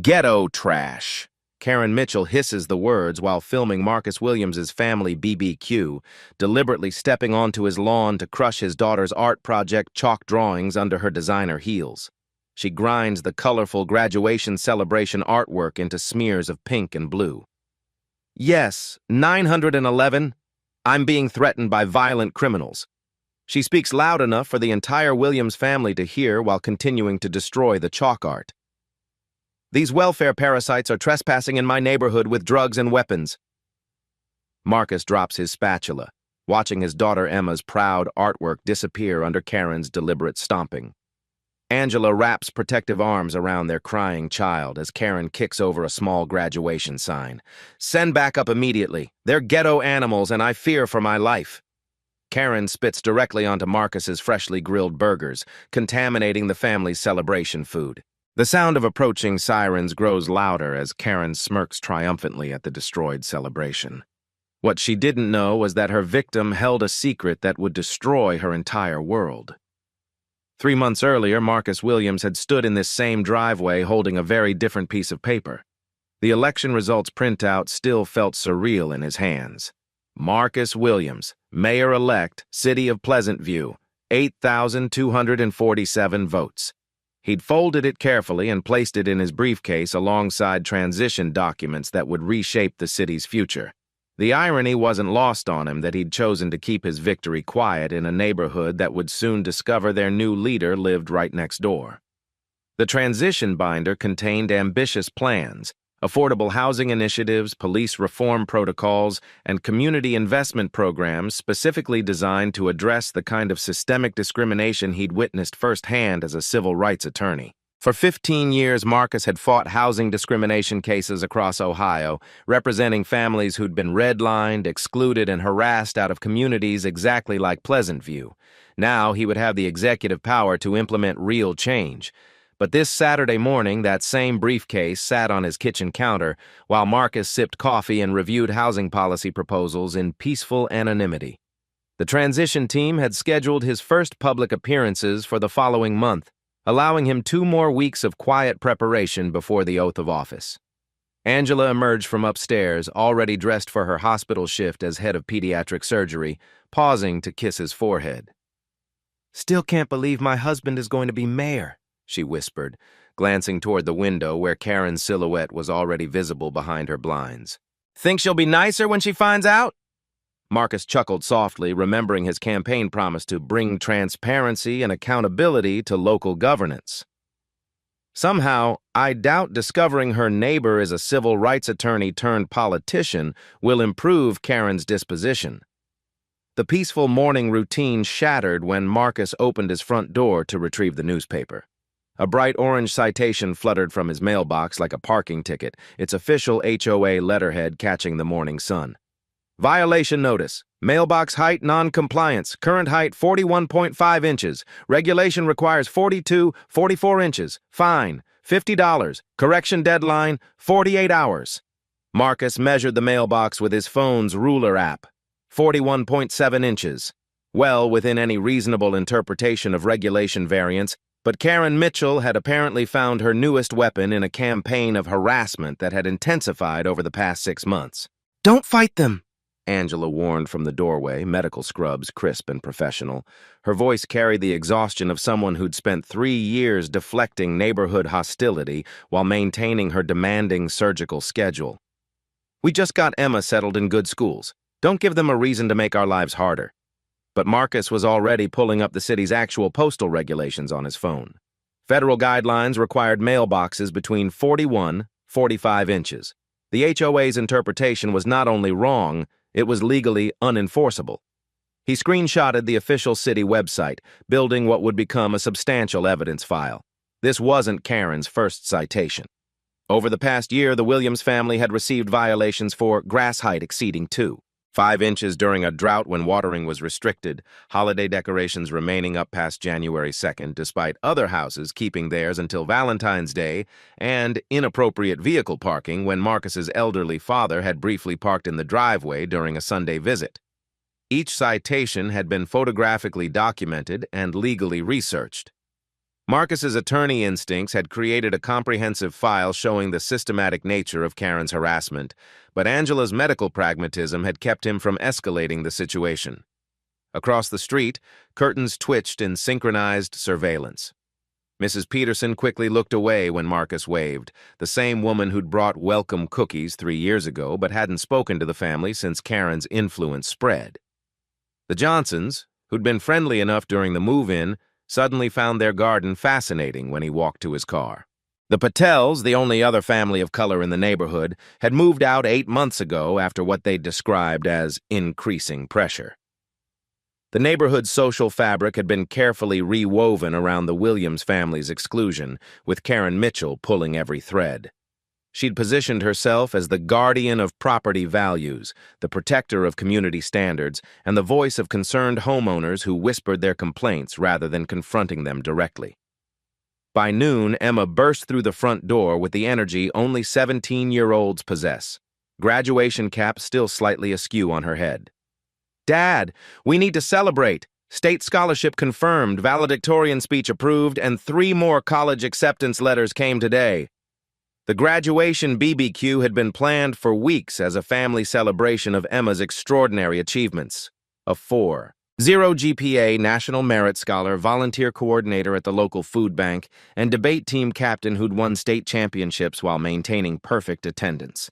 Ghetto trash. Karen Mitchell hisses the words while filming Marcus Williams's family BBQ, deliberately stepping onto his lawn to crush his daughter's art project chalk drawings under her designer heels. She grinds the colorful graduation celebration artwork into smears of pink and blue. Yes, 911. I'm being threatened by violent criminals. She speaks loud enough for the entire Williams family to hear while continuing to destroy the chalk art. These welfare parasites are trespassing in my neighborhood with drugs and weapons. Marcus drops his spatula, watching his daughter Emma's proud artwork disappear under Karen's deliberate stomping. Angela wraps protective arms around their crying child as Karen kicks over a small graduation sign. Send back up immediately. They're ghetto animals and I fear for my life. Karen spits directly onto Marcus's freshly grilled burgers, contaminating the family's celebration food. The sound of approaching sirens grows louder as Karen smirks triumphantly at the destroyed celebration. What she didn't know was that her victim held a secret that would destroy her entire world. 3 months earlier, Marcus Williams had stood in this same driveway holding a very different piece of paper. The election results printout still felt surreal in his hands. Marcus Williams, Mayor-elect, City of Pleasant View, 8,247 votes. He'd folded it carefully and placed it in his briefcase alongside transition documents that would reshape the city's future. The irony wasn't lost on him that he'd chosen to keep his victory quiet in a neighborhood that would soon discover their new leader lived right next door. The transition binder contained ambitious plans, affordable housing initiatives, police reform protocols, and community investment programs specifically designed to address the kind of systemic discrimination he'd witnessed firsthand as a civil rights attorney. For 15 years, Marcus had fought housing discrimination cases across Ohio, representing families who'd been redlined, excluded, and harassed out of communities exactly like Pleasant View. Now he would have the executive power to implement real change. But this Saturday morning, that same briefcase sat on his kitchen counter while Marcus sipped coffee and reviewed housing policy proposals in peaceful anonymity. The transition team had scheduled his first public appearances for the following month, allowing him 2 more weeks of quiet preparation before the oath of office. Angela emerged from upstairs, already dressed for her hospital shift as head of pediatric surgery, pausing to kiss his forehead. "Still can't believe my husband is going to be mayor," she whispered, glancing toward the window where Karen's silhouette was already visible behind her blinds. "Think she'll be nicer when she finds out?" Marcus chuckled softly, remembering his campaign promise to bring transparency and accountability to local governance. Somehow, I doubt discovering her neighbor is a civil rights attorney turned politician will improve Karen's disposition. The peaceful morning routine shattered when Marcus opened his front door to retrieve the newspaper. A bright orange citation fluttered from his mailbox like a parking ticket, its official HOA letterhead catching the morning sun. Violation notice. Mailbox height non-compliance. Current height 41.5 inches. Regulation requires 44 inches. Fine, $50. Correction deadline, 48 hours. Marcus measured the mailbox with his phone's ruler app. 41.7 inches. Well within any reasonable interpretation of regulation variance, but Karen Mitchell had apparently found her newest weapon in a campaign of harassment that had intensified over the past 6 months. "Don't fight them," Angela warned from the doorway, medical scrubs crisp and professional. Her voice carried the exhaustion of someone who'd spent 3 years deflecting neighborhood hostility while maintaining her demanding surgical schedule. "We just got Emma settled in good schools. Don't give them a reason to make our lives harder." But Marcus was already pulling up the city's actual postal regulations on his phone. Federal guidelines required mailboxes between 45 inches. The HOA's interpretation was not only wrong, it was legally unenforceable. He screenshotted the official city website, building what would become a substantial evidence file. This wasn't Karen's first citation. Over the past year, the Williams family had received violations for grass height exceeding 5 inches during a drought when watering was restricted, holiday decorations remaining up past January 2nd despite other houses keeping theirs until Valentine's Day, and inappropriate vehicle parking when Marcus's elderly father had briefly parked in the driveway during a Sunday visit. Each citation had been photographically documented and legally researched. Marcus's attorney instincts had created a comprehensive file showing the systematic nature of Karen's harassment, but Angela's medical pragmatism had kept him from escalating the situation. Across the street, curtains twitched in synchronized surveillance. Mrs. Peterson quickly looked away when Marcus waved, the same woman who'd brought welcome cookies 3 years ago but hadn't spoken to the family since Karen's influence spread. The Johnsons, who'd been friendly enough during the move-in, suddenly found their garden fascinating when he walked to his car. The Patels, the only other family of color in the neighborhood, had moved out 8 months ago after what they'd described as increasing pressure. The neighborhood's social fabric had been carefully rewoven around the Williams family's exclusion, with Karen Mitchell pulling every thread. She'd positioned herself as the guardian of property values, the protector of community standards, and the voice of concerned homeowners who whispered their complaints rather than confronting them directly. By noon, Emma burst through the front door with the energy only 17-year-olds possess, graduation cap still slightly askew on her head. "Dad, we need to celebrate. State scholarship confirmed, valedictorian speech approved, and 3 more college acceptance letters came today." The graduation BBQ had been planned for weeks as a family celebration of Emma's extraordinary achievements. A 4.0 GPA, National Merit Scholar, volunteer coordinator at the local food bank, and debate team captain who'd won state championships while maintaining perfect attendance.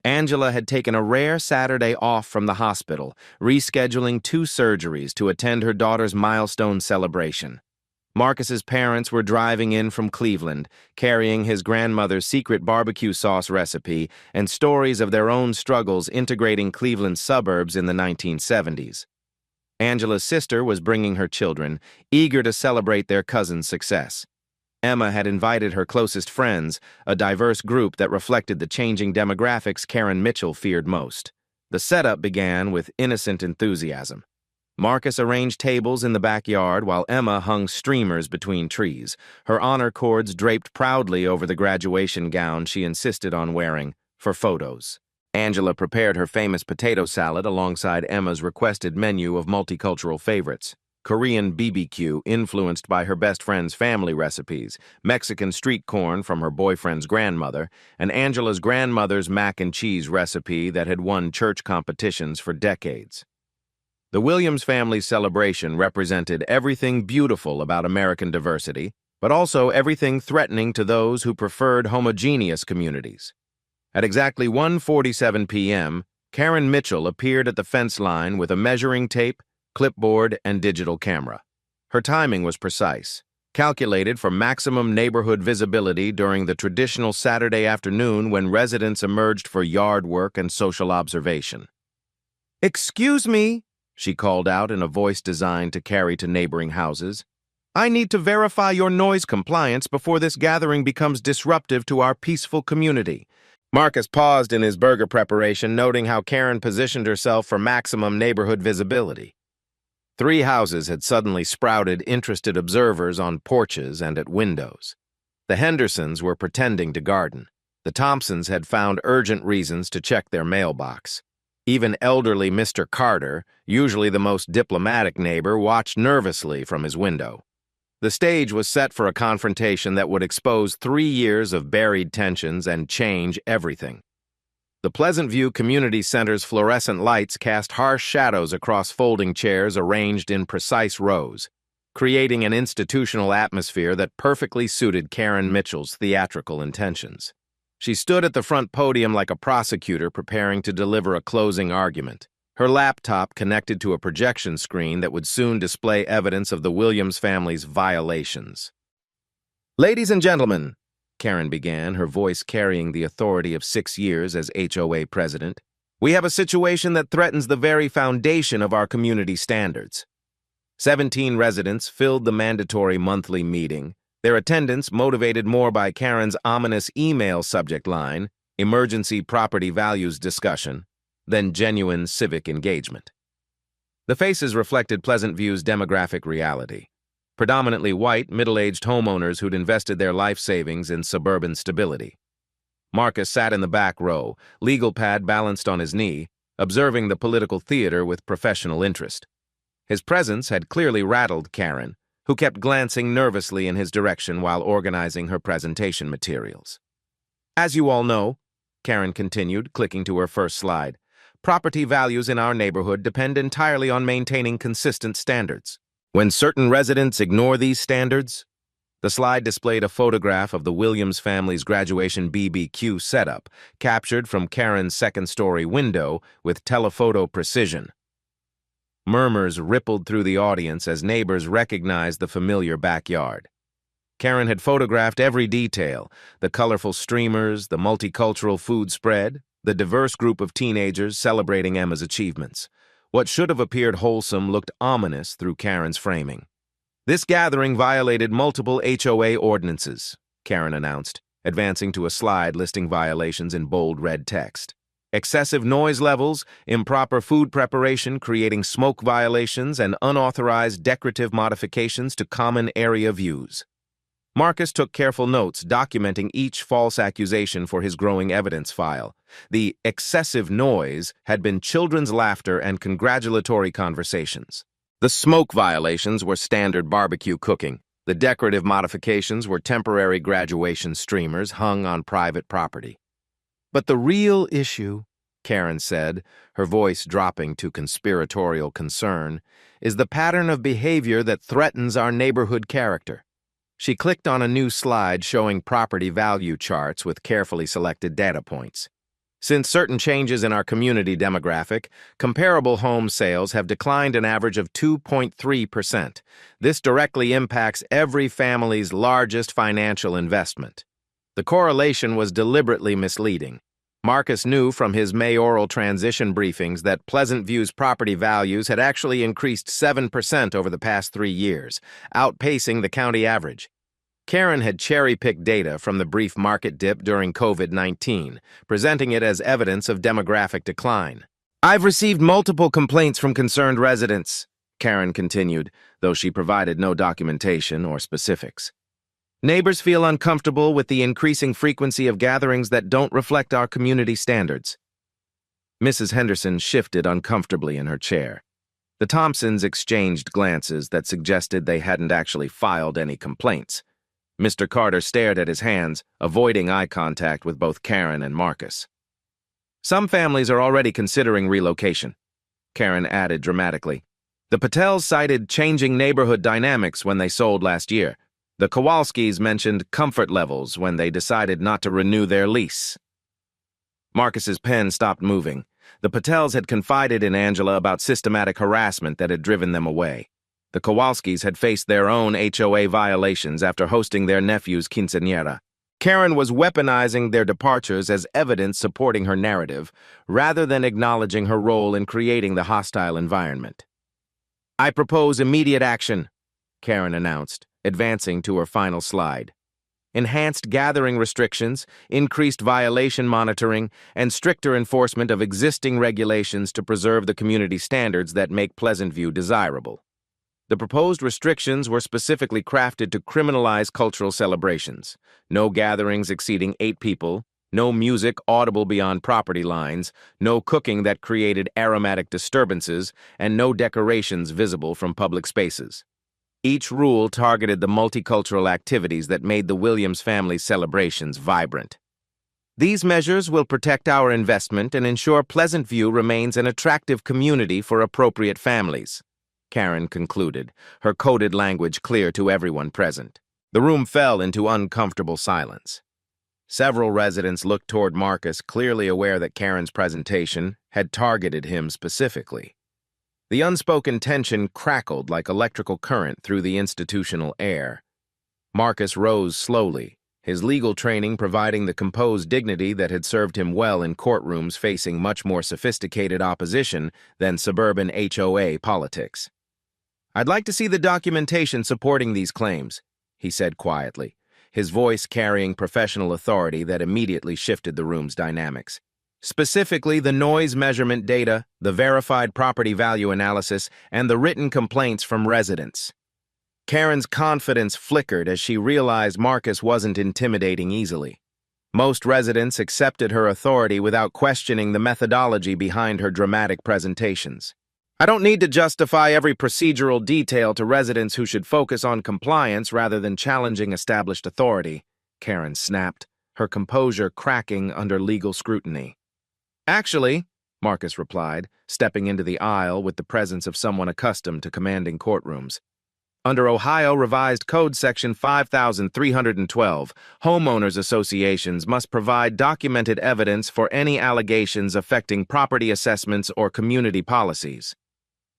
Angela had taken a rare Saturday off from the hospital, rescheduling 2 surgeries to attend her daughter's milestone celebration. Marcus's parents were driving in from Cleveland, carrying his grandmother's secret barbecue sauce recipe and stories of their own struggles integrating Cleveland's suburbs in the 1970s. Angela's sister was bringing her children, eager to celebrate their cousin's success. Emma had invited her closest friends, a diverse group that reflected the changing demographics Karen Mitchell feared most. The setup began with innocent enthusiasm. Marcus arranged tables in the backyard while Emma hung streamers between trees, her honor cords draped proudly over the graduation gown she insisted on wearing, for photos. Angela prepared her famous potato salad alongside Emma's requested menu of multicultural favorites. Korean BBQ influenced by her best friend's family recipes, Mexican street corn from her boyfriend's grandmother, and Angela's grandmother's mac and cheese recipe that had won church competitions for decades. The Williams family's celebration represented everything beautiful about American diversity, but also everything threatening to those who preferred homogeneous communities. At exactly 1:47 p.m., Karen Mitchell appeared at the fence line with a measuring tape, clipboard, and digital camera. Her timing was precise, calculated for maximum neighborhood visibility during the traditional Saturday afternoon when residents emerged for yard work and social observation. "Excuse me," she called out in a voice designed to carry to neighboring houses. "I need to verify your noise compliance before this gathering becomes disruptive to our peaceful community." Marcus paused in his burger preparation, noting how Karen positioned herself for maximum neighborhood visibility. 3 houses had suddenly sprouted interested observers on porches and at windows. The Hendersons were pretending to garden. The Thompsons had found urgent reasons to check their mailbox. Even elderly Mr. Carter, usually the most diplomatic neighbor, watched nervously from his window. The stage was set for a confrontation that would expose 3 years of buried tensions and change everything. The Pleasant View Community Center's fluorescent lights cast harsh shadows across folding chairs arranged in precise rows, creating an institutional atmosphere that perfectly suited Karen Mitchell's theatrical intentions. She stood at the front podium like a prosecutor preparing to deliver a closing argument, her laptop connected to a projection screen that would soon display evidence of the Williams family's violations. "Ladies and gentlemen," Karen began, her voice carrying the authority of 6 years as HOA president, "we have a situation that threatens the very foundation of our community standards." 17 residents filled the mandatory monthly meeting, their attendance motivated more by Karen's ominous email subject line, "Emergency Property Values Discussion," than genuine civic engagement. The faces reflected Pleasant View's demographic reality. Predominantly white, middle-aged homeowners who'd invested their life savings in suburban stability. Marcus sat in the back row, legal pad balanced on his knee, observing the political theater with professional interest. His presence had clearly rattled Karen, who kept glancing nervously in his direction while organizing her presentation materials. As you all know, Karen continued, clicking to her first slide, property values in our neighborhood depend entirely on maintaining consistent standards. When certain residents ignore these standards, the slide displayed a photograph of the Williams family's graduation BBQ setup, captured from Karen's second-story window with telephoto precision. Murmurs rippled through the audience as neighbors recognized the familiar backyard. Karen had photographed every detail: the colorful streamers, the multicultural food spread, the diverse group of teenagers celebrating Emma's achievements. What should have appeared wholesome looked ominous through Karen's framing. This gathering violated multiple HOA ordinances, Karen announced, advancing to a slide listing violations in bold red text. Excessive noise levels, improper food preparation creating smoke violations, and unauthorized decorative modifications to common area views. Marcus took careful notes, documenting each false accusation for his growing evidence file. The excessive noise had been children's laughter and congratulatory conversations. The smoke violations were standard barbecue cooking. The decorative modifications were temporary graduation streamers hung on private property. But the real issue, Karen said, her voice dropping to conspiratorial concern, is the pattern of behavior that threatens our neighborhood character. She clicked on a new slide showing property value charts with carefully selected data points. Since certain changes in our community demographic, comparable home sales have declined an average of 2.3%. This directly impacts every family's largest financial investment. The correlation was deliberately misleading. Marcus knew from his mayoral transition briefings that Pleasant View's property values had actually increased 7% over the past 3 years, outpacing the county average. Karen had cherry-picked data from the brief market dip during COVID-19, presenting it as evidence of demographic decline. "I've received multiple complaints from concerned residents," Karen continued, though she provided no documentation or specifics. "Neighbors feel uncomfortable with the increasing frequency of gatherings that don't reflect our community standards." Mrs. Henderson shifted uncomfortably in her chair. The Thompsons exchanged glances that suggested they hadn't actually filed any complaints. Mr. Carter stared at his hands, avoiding eye contact with both Karen and Marcus. "Some families are already considering relocation," Karen added dramatically. "The Patels cited changing neighborhood dynamics when they sold last year. The Kowalskis mentioned comfort levels when they decided not to renew their lease." Marcus's pen stopped moving. The Patels had confided in Angela about systematic harassment that had driven them away. The Kowalskis had faced their own HOA violations after hosting their nephew's quinceañera. Karen was weaponizing their departures as evidence supporting her narrative, rather than acknowledging her role in creating the hostile environment. "I propose immediate action," Karen announced, advancing to her final slide. "Enhanced gathering restrictions, increased violation monitoring, and stricter enforcement of existing regulations to preserve the community standards that make Pleasant View desirable." The proposed restrictions were specifically crafted to criminalize cultural celebrations. No gatherings exceeding 8 people, no music audible beyond property lines, no cooking that created aromatic disturbances, and no decorations visible from public spaces. Each rule targeted the multicultural activities that made the Williams family's celebrations vibrant. "These measures will protect our investment and ensure Pleasant View remains an attractive community for appropriate families," Karen concluded, her coded language clear to everyone present. The room fell into uncomfortable silence. Several residents looked toward Marcus, clearly aware that Karen's presentation had targeted him specifically. The unspoken tension crackled like electrical current through the institutional air. Marcus rose slowly, his legal training providing the composed dignity that had served him well in courtrooms facing much more sophisticated opposition than suburban HOA politics. "I'd like to see the documentation supporting these claims," he said quietly, his voice carrying professional authority that immediately shifted the room's dynamics. "Specifically, the noise measurement data, the verified property value analysis, and the written complaints from residents." Karen's confidence flickered as she realized Marcus wasn't intimidating easily. Most residents accepted her authority without questioning the methodology behind her dramatic presentations. I don't need to justify every procedural detail to residents who should focus on compliance rather than challenging established authority, Karen snapped, her composure cracking under legal scrutiny. Actually, Marcus replied, stepping into the aisle with the presence of someone accustomed to commanding courtrooms. Under Ohio Revised Code Section 5312, homeowners associations must provide documented evidence for any allegations affecting property assessments or community policies.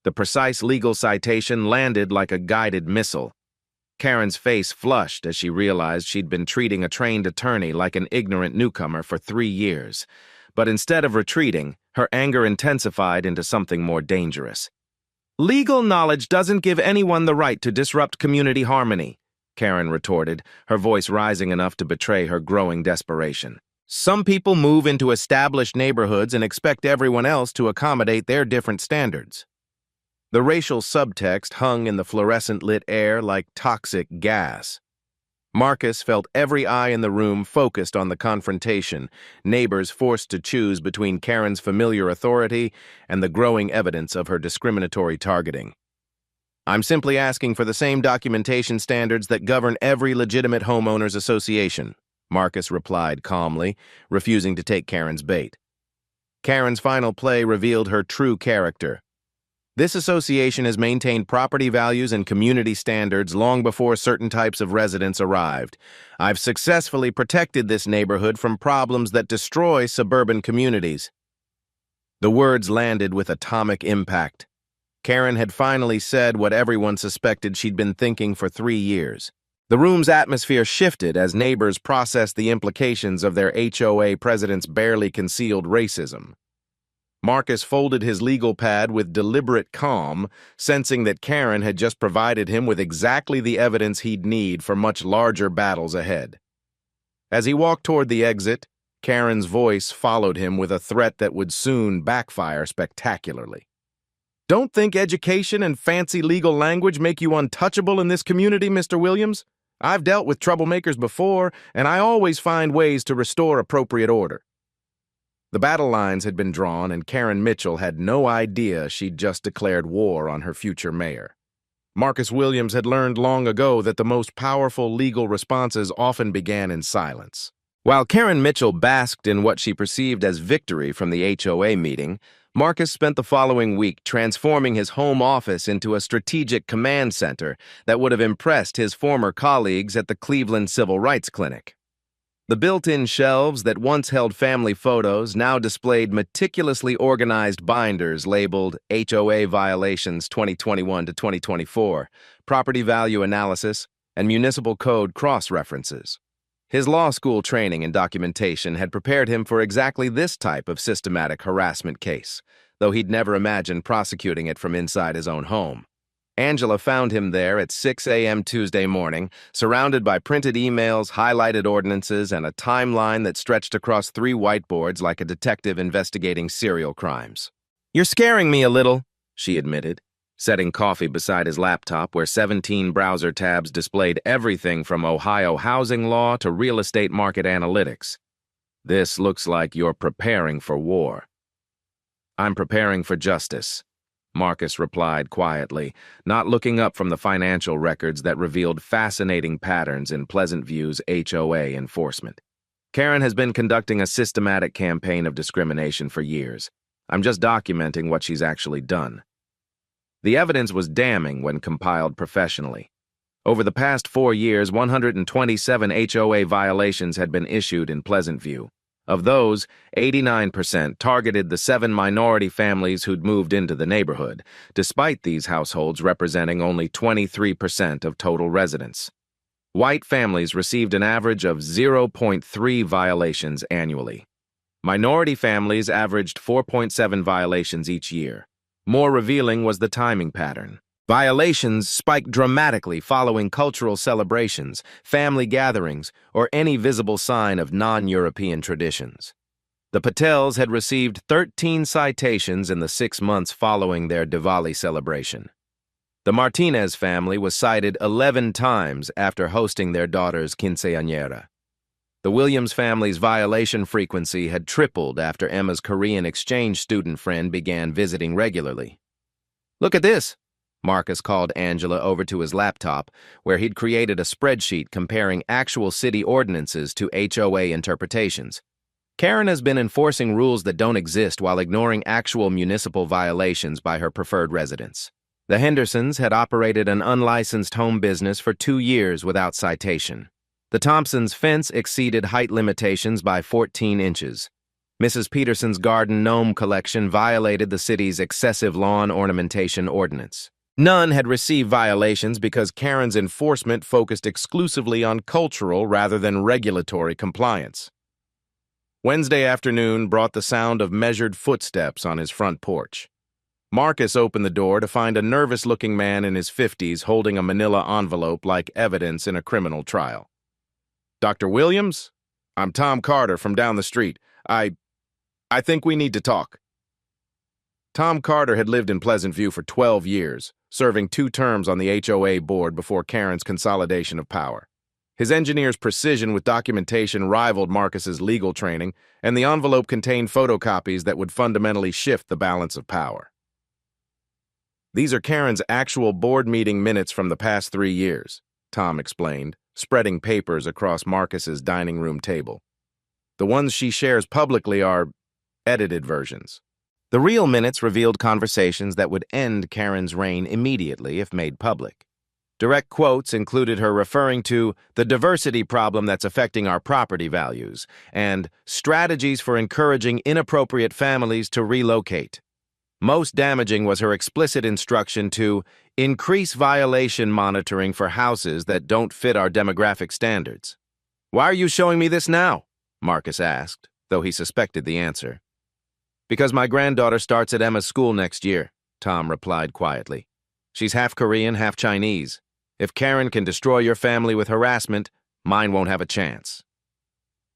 The precise legal citation landed like a guided missile. Karen's face flushed as she realized she'd been treating a trained attorney like an ignorant newcomer for 3 years. But instead of retreating, her anger intensified into something more dangerous. Legal knowledge doesn't give anyone the right to disrupt community harmony, Karen retorted, her voice rising enough to betray her growing desperation. Some people move into established neighborhoods and expect everyone else to accommodate their different standards. The racial subtext hung in the fluorescent-lit air like toxic gas. Marcus felt every eye in the room focused on the confrontation, neighbors forced to choose between Karen's familiar authority and the growing evidence of her discriminatory targeting. I'm simply asking for the same documentation standards that govern every legitimate homeowners association, Marcus replied calmly, refusing to take Karen's bait. Karen's final play revealed her true character. This association has maintained property values and community standards long before certain types of residents arrived. I've successfully protected this neighborhood from problems that destroy suburban communities. The words landed with atomic impact. Karen had finally said what everyone suspected she'd been thinking for 3 years. The room's atmosphere shifted as neighbors processed the implications of their HOA president's barely concealed racism. Marcus folded his legal pad with deliberate calm, sensing that Karen had just provided him with exactly the evidence he'd need for much larger battles ahead. As he walked toward the exit, Karen's voice followed him with a threat that would soon backfire spectacularly. Don't think education and fancy legal language make you untouchable in this community, Mr. Williams. I've dealt with troublemakers before, and I always find ways to restore appropriate order. The battle lines had been drawn, and Karen Mitchell had no idea she'd just declared war on her future mayor. Marcus Williams had learned long ago that the most powerful legal responses often began in silence. While Karen Mitchell basked in what she perceived as victory from the HOA meeting, Marcus spent the following week transforming his home office into a strategic command center that would have impressed his former colleagues at the Cleveland Civil Rights Clinic. The built-in shelves that once held family photos now displayed meticulously organized binders labeled HOA Violations 2021 to 2024, Property Value Analysis, and Municipal Code cross-references. His law school training and documentation had prepared him for exactly this type of systematic harassment case, though he'd never imagined prosecuting it from inside his own home. Angela found him there at 6 a.m. Tuesday morning, surrounded by printed emails, highlighted ordinances, and a timeline that stretched across 3 whiteboards like a detective investigating serial crimes. "You're scaring me a little," she admitted, setting coffee beside his laptop where 17 browser tabs displayed everything from Ohio housing law to real estate market analytics. "This looks like you're preparing for war." "I'm preparing for justice," Marcus replied quietly, not looking up from the financial records that revealed fascinating patterns in Pleasant View's HOA enforcement. "Karen has been conducting a systematic campaign of discrimination for years. I'm just documenting what she's actually done." The evidence was damning when compiled professionally. Over the past 4 years, 127 HOA violations had been issued in Pleasant View. Of those, 89% targeted the 7 minority families who'd moved into the neighborhood, despite these households representing only 23% of total residents. White families received an average of 0.3 violations annually. Minority families averaged 4.7 violations each year. More revealing was the timing pattern. Violations spiked dramatically following cultural celebrations, family gatherings, or any visible sign of non-European traditions. The Patels had received 13 citations in the 6 months following their Diwali celebration. The Martinez family was cited 11 times after hosting their daughter's quinceañera. The Williams family's violation frequency had tripled after Emma's Korean exchange student friend began visiting regularly. Look at this. Marcus called Angela over to his laptop, where he'd created a spreadsheet comparing actual city ordinances to HOA interpretations. Karen has been enforcing rules that don't exist while ignoring actual municipal violations by her preferred residents. The Hendersons had operated an unlicensed home business for 2 years without citation. The Thompsons' fence exceeded height limitations by 14 inches. Mrs. Peterson's garden gnome collection violated the city's excessive lawn ornamentation ordinance. None had received violations because Karen's enforcement focused exclusively on cultural rather than regulatory compliance. Wednesday afternoon brought the sound of measured footsteps on his front porch. Marcus opened the door to find a nervous-looking man in his 50s holding a manila envelope like evidence in a criminal trial. "Dr. Williams? I'm Tom Carter from down the street. I think we need to talk." Tom Carter had lived in Pleasant View for 12 years, serving 2 terms on the HOA board before Karen's consolidation of power. His engineer's precision with documentation rivaled Marcus's legal training, and the envelope contained photocopies that would fundamentally shift the balance of power. "These are Karen's actual board meeting minutes from the past 3 years, Tom explained, spreading papers across Marcus's dining room table. "The ones she shares publicly are edited versions." The real minutes revealed conversations that would end Karen's reign immediately if made public. Direct quotes included her referring to the diversity problem that's affecting our property values and strategies for encouraging inappropriate families to relocate. Most damaging was her explicit instruction to increase violation monitoring for houses that don't fit our demographic standards. "Why are you showing me this now?" Marcus asked, though he suspected the answer. "Because my granddaughter starts at Emma's school next year," Tom replied quietly. "She's half Korean, half Chinese. If Karen can destroy your family with harassment, mine won't have a chance."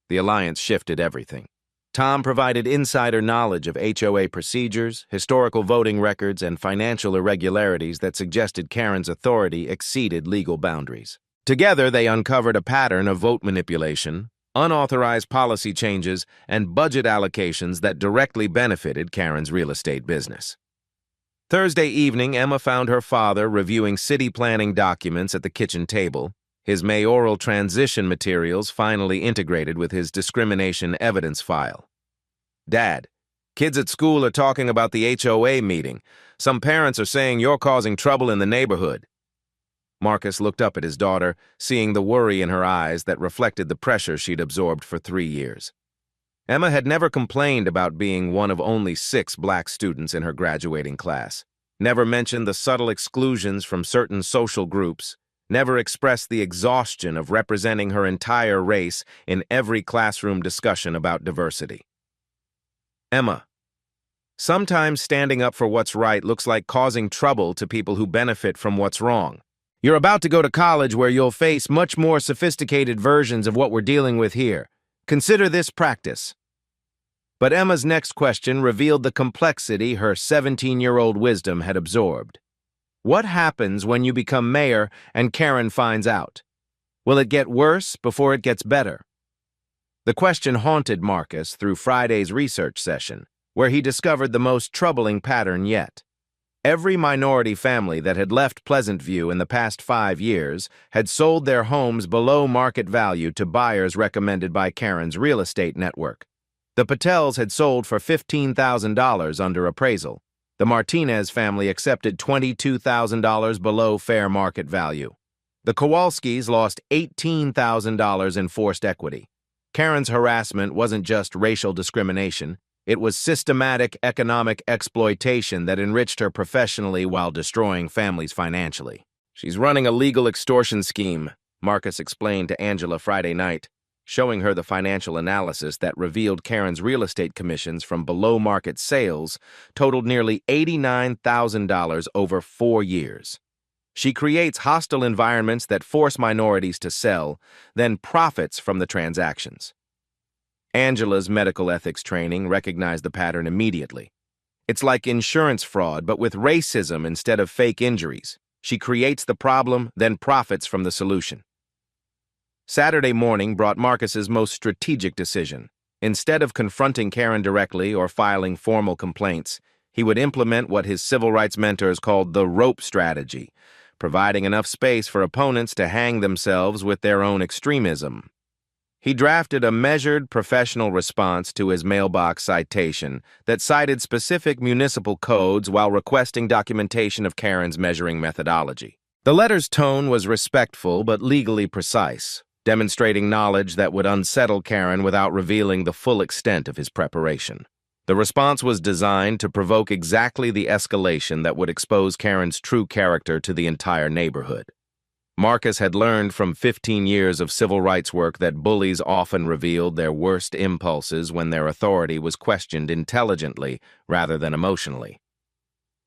The alliance shifted everything. Tom provided insider knowledge of HOA procedures, historical voting records, and financial irregularities that suggested Karen's authority exceeded legal boundaries. Together, they uncovered a pattern of vote manipulation, unauthorized policy changes, and budget allocations that directly benefited Karen's real estate business. Thursday evening, Emma found her father reviewing city planning documents at the kitchen table, his mayoral transition materials finally integrated with his discrimination evidence file. "Dad, kids at school are talking about the HOA meeting. Some parents are saying you're causing trouble in the neighborhood." Marcus looked up at his daughter, seeing the worry in her eyes that reflected the pressure she'd absorbed for 3 years. Emma had never complained about being one of only 6 black students in her graduating class, never mentioned the subtle exclusions from certain social groups, never expressed the exhaustion of representing her entire race in every classroom discussion about diversity. "Emma, sometimes standing up for what's right looks like causing trouble to people who benefit from what's wrong. You're about to go to college where you'll face much more sophisticated versions of what we're dealing with here. Consider this practice." But Emma's next question revealed the complexity her 17-year-old wisdom had absorbed. What happens when you become mayor and Karen finds out? Will it get worse before it gets better? The question haunted Marcus through Friday's research session, where he discovered the most troubling pattern yet. Every minority family that had left Pleasant View in the past 5 years had sold their homes below market value to buyers recommended by Karen's real estate network. The Patels had sold for $15,000 under appraisal. The Martinez family accepted $22,000 below fair market value. The Kowalskis lost $18,000 in forced equity. Karen's harassment wasn't just racial discrimination. It was systematic economic exploitation that enriched her professionally while destroying families financially. "She's running a legal extortion scheme," Marcus explained to Angela Friday night, showing her the financial analysis that revealed Karen's real estate commissions from below-market sales totaled nearly $89,000 over 4 years. She creates hostile environments that force minorities to sell, then profits from the transactions. Angela's medical ethics training recognized the pattern immediately. It's like insurance fraud, but with racism instead of fake injuries. She creates the problem, then profits from the solution. Saturday morning brought Marcus's most strategic decision. Instead of confronting Karen directly or filing formal complaints, He would implement what his civil rights mentors called the rope strategy, providing enough space for opponents to hang themselves with their own extremism. He drafted a measured, professional response to his mailbox citation that cited specific municipal codes while requesting documentation of Karen's measuring methodology. The letter's tone was respectful but legally precise, demonstrating knowledge that would unsettle Karen without revealing the full extent of his preparation. The response was designed to provoke exactly the escalation that would expose Karen's true character to the entire neighborhood. Marcus had learned from 15 years of civil rights work that bullies often revealed their worst impulses when their authority was questioned intelligently rather than emotionally.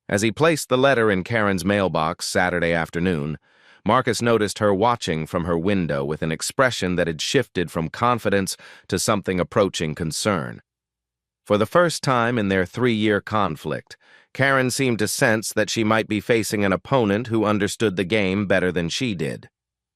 As he placed the letter in Karen's mailbox Saturday afternoon, Marcus noticed her watching from her window with an expression that had shifted from confidence to something approaching concern. For the first time in their 3-year conflict, Karen seemed to sense that she might be facing an opponent who understood the game better than she did.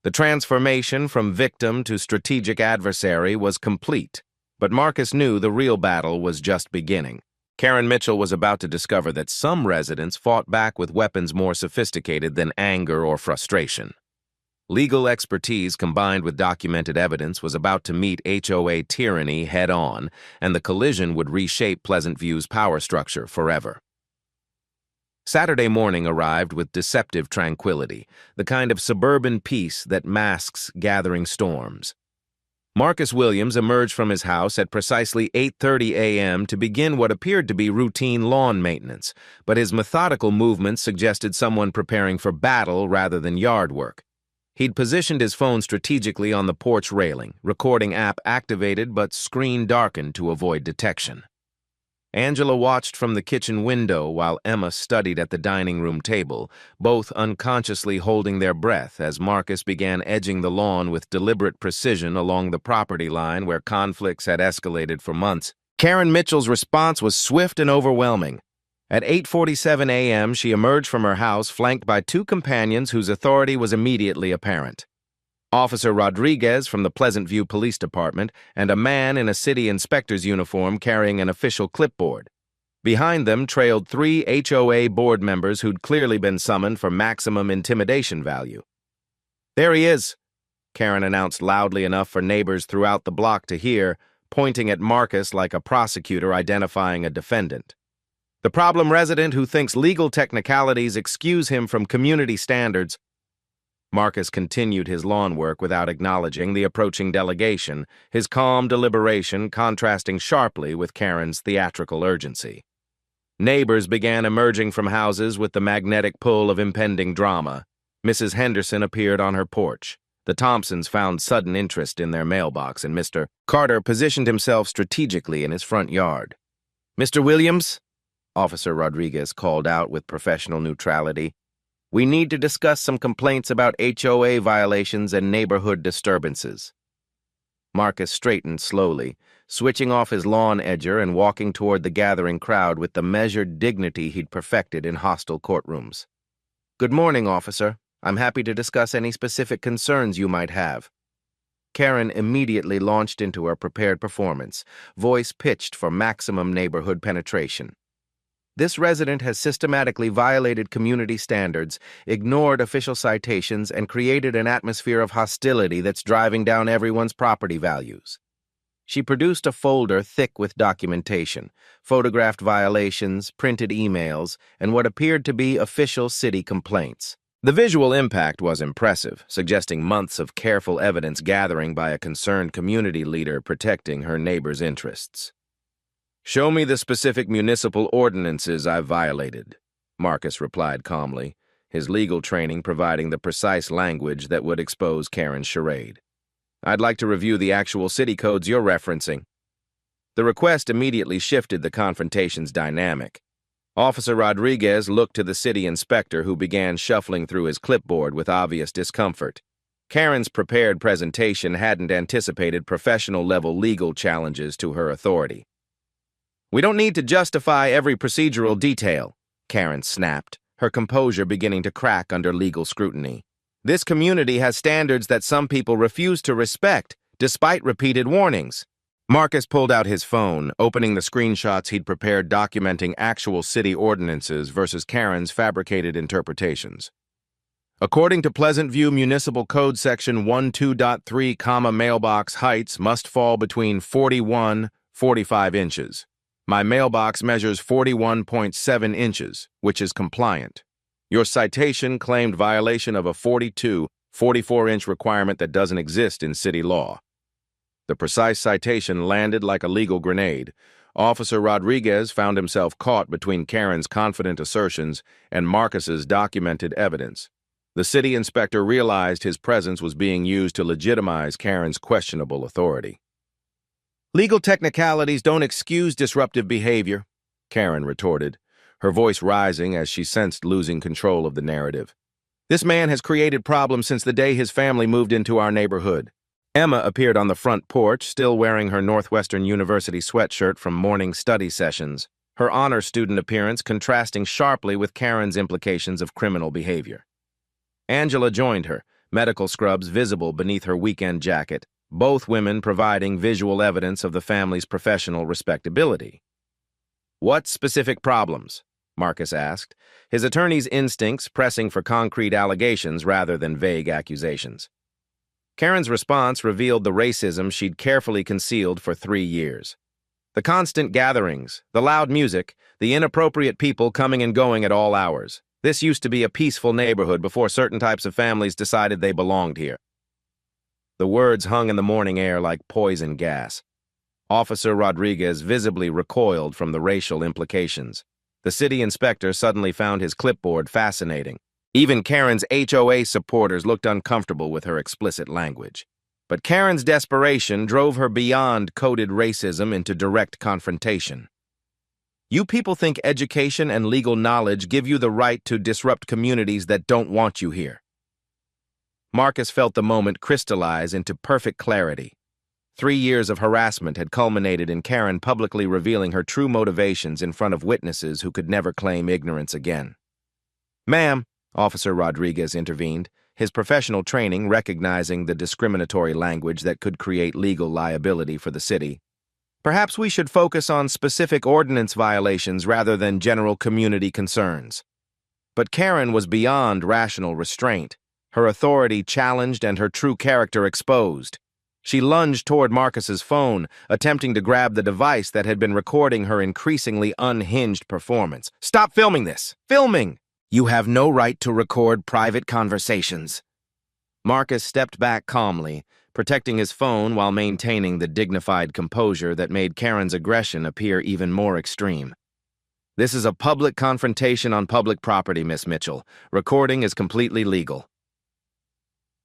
The transformation from victim to strategic adversary was complete, but Marcus knew the real battle was just beginning. Karen Mitchell was about to discover that some residents fought back with weapons more sophisticated than anger or frustration. Legal expertise combined with documented evidence was about to meet HOA tyranny head-on, and the collision would reshape Pleasant View's power structure forever. Saturday morning arrived with deceptive tranquility, the kind of suburban peace that masks gathering storms. Marcus Williams emerged from his house at precisely 8:30 a.m. to begin what appeared to be routine lawn maintenance, but his methodical movements suggested someone preparing for battle rather than yard work. He'd positioned his phone strategically on the porch railing, recording app activated but screen darkened to avoid detection. Angela watched from the kitchen window while Emma studied at the dining room table, both unconsciously holding their breath as Marcus began edging the lawn with deliberate precision along the property line where conflicts had escalated for months. Karen Mitchell's response was swift and overwhelming. At 8:47 a.m., she emerged from her house flanked by 2 companions whose authority was immediately apparent. Officer Rodriguez from the Pleasant View Police Department and a man in a city inspector's uniform carrying an official clipboard. Behind them trailed 3 HOA board members who'd clearly been summoned for maximum intimidation value. "There he is," Karen announced loudly enough for neighbors throughout the block to hear, pointing at Marcus like a prosecutor identifying a defendant. "The problem resident who thinks legal technicalities excuse him from community standards." Marcus continued his lawn work without acknowledging the approaching delegation, his calm deliberation contrasting sharply with Karen's theatrical urgency. Neighbors began emerging from houses with the magnetic pull of impending drama. Mrs. Henderson appeared on her porch. The Thompsons found sudden interest in their mailbox, and Mr. Carter positioned himself strategically in his front yard. "Mr. Williams," Officer Rodriguez called out with professional neutrality, "we need to discuss some complaints about HOA violations and neighborhood disturbances." Marcus straightened slowly, switching off his lawn edger and walking toward the gathering crowd with the measured dignity he'd perfected in hostile courtrooms. "Good morning, officer. I'm happy to discuss any specific concerns you might have." Karen immediately launched into her prepared performance, voice pitched for maximum neighborhood penetration. "This resident has systematically violated community standards, ignored official citations, and created an atmosphere of hostility that's driving down everyone's property values." She produced a folder thick with documentation, photographed violations, printed emails, and what appeared to be official city complaints. The visual impact was impressive, suggesting months of careful evidence gathering by a concerned community leader protecting her neighbor's interests. "Show me the specific municipal ordinances I've violated," Marcus replied calmly, his legal training providing the precise language that would expose Karen's charade. "I'd like to review the actual city codes you're referencing." The request immediately shifted the confrontation's dynamic. Officer Rodriguez looked to the city inspector, who began shuffling through his clipboard with obvious discomfort. Karen's prepared presentation hadn't anticipated professional-level legal challenges to her authority. "We don't need to justify every procedural detail," Karen snapped, her composure beginning to crack under legal scrutiny. "This community has standards that some people refuse to respect, despite repeated warnings." Marcus pulled out his phone, opening the screenshots he'd prepared documenting actual city ordinances versus Karen's fabricated interpretations. According to Pleasant View Municipal Code Section 12.3, mailbox heights must fall between 41-45 inches. My mailbox measures 41.7 inches, which is compliant. Your citation claimed violation of a 44-inch requirement that doesn't exist in city law. The precise citation landed like a legal grenade. Officer Rodriguez found himself caught between Karen's confident assertions and Marcus's documented evidence. The city inspector realized his presence was being used to legitimize Karen's questionable authority. "Legal technicalities don't excuse disruptive behavior," Karen retorted, her voice rising as she sensed losing control of the narrative. "This man has created problems since the day his family moved into our neighborhood." Emma appeared on the front porch, still wearing her Northwestern University sweatshirt from morning study sessions, her honor student appearance contrasting sharply with Karen's implications of criminal behavior. Angela joined her, medical scrubs visible beneath her weekend jacket, both women providing visual evidence of the family's professional respectability. "What specific problems?" Marcus asked, his attorney's instincts pressing for concrete allegations rather than vague accusations. Karen's response revealed the racism she'd carefully concealed for 3 years. The constant gatherings, the loud music, the inappropriate people coming and going at all hours. This used to be a peaceful neighborhood before certain types of families decided they belonged here. The words hung in the morning air like poison gas. Officer Rodriguez visibly recoiled from the racial implications. The city inspector suddenly found his clipboard fascinating. Even Karen's HOA supporters looked uncomfortable with her explicit language. But Karen's desperation drove her beyond coded racism into direct confrontation. "You people think education and legal knowledge give you the right to disrupt communities that don't want you here." Marcus felt the moment crystallize into perfect clarity. 3 years of harassment had culminated in Karen publicly revealing her true motivations in front of witnesses who could never claim ignorance again. "Ma'am," Officer Rodriguez intervened, his professional training recognizing the discriminatory language that could create legal liability for the city. "Perhaps we should focus on specific ordinance violations rather than general community concerns." But Karen was beyond rational restraint, her authority challenged and her true character exposed. She lunged toward Marcus's phone, attempting to grab the device that had been recording her increasingly unhinged performance. "Stop filming this! Filming! You have no right to record private conversations." Marcus stepped back calmly, protecting his phone while maintaining the dignified composure that made Karen's aggression appear even more extreme. "This is a public confrontation on public property, Miss Mitchell. Recording is completely legal."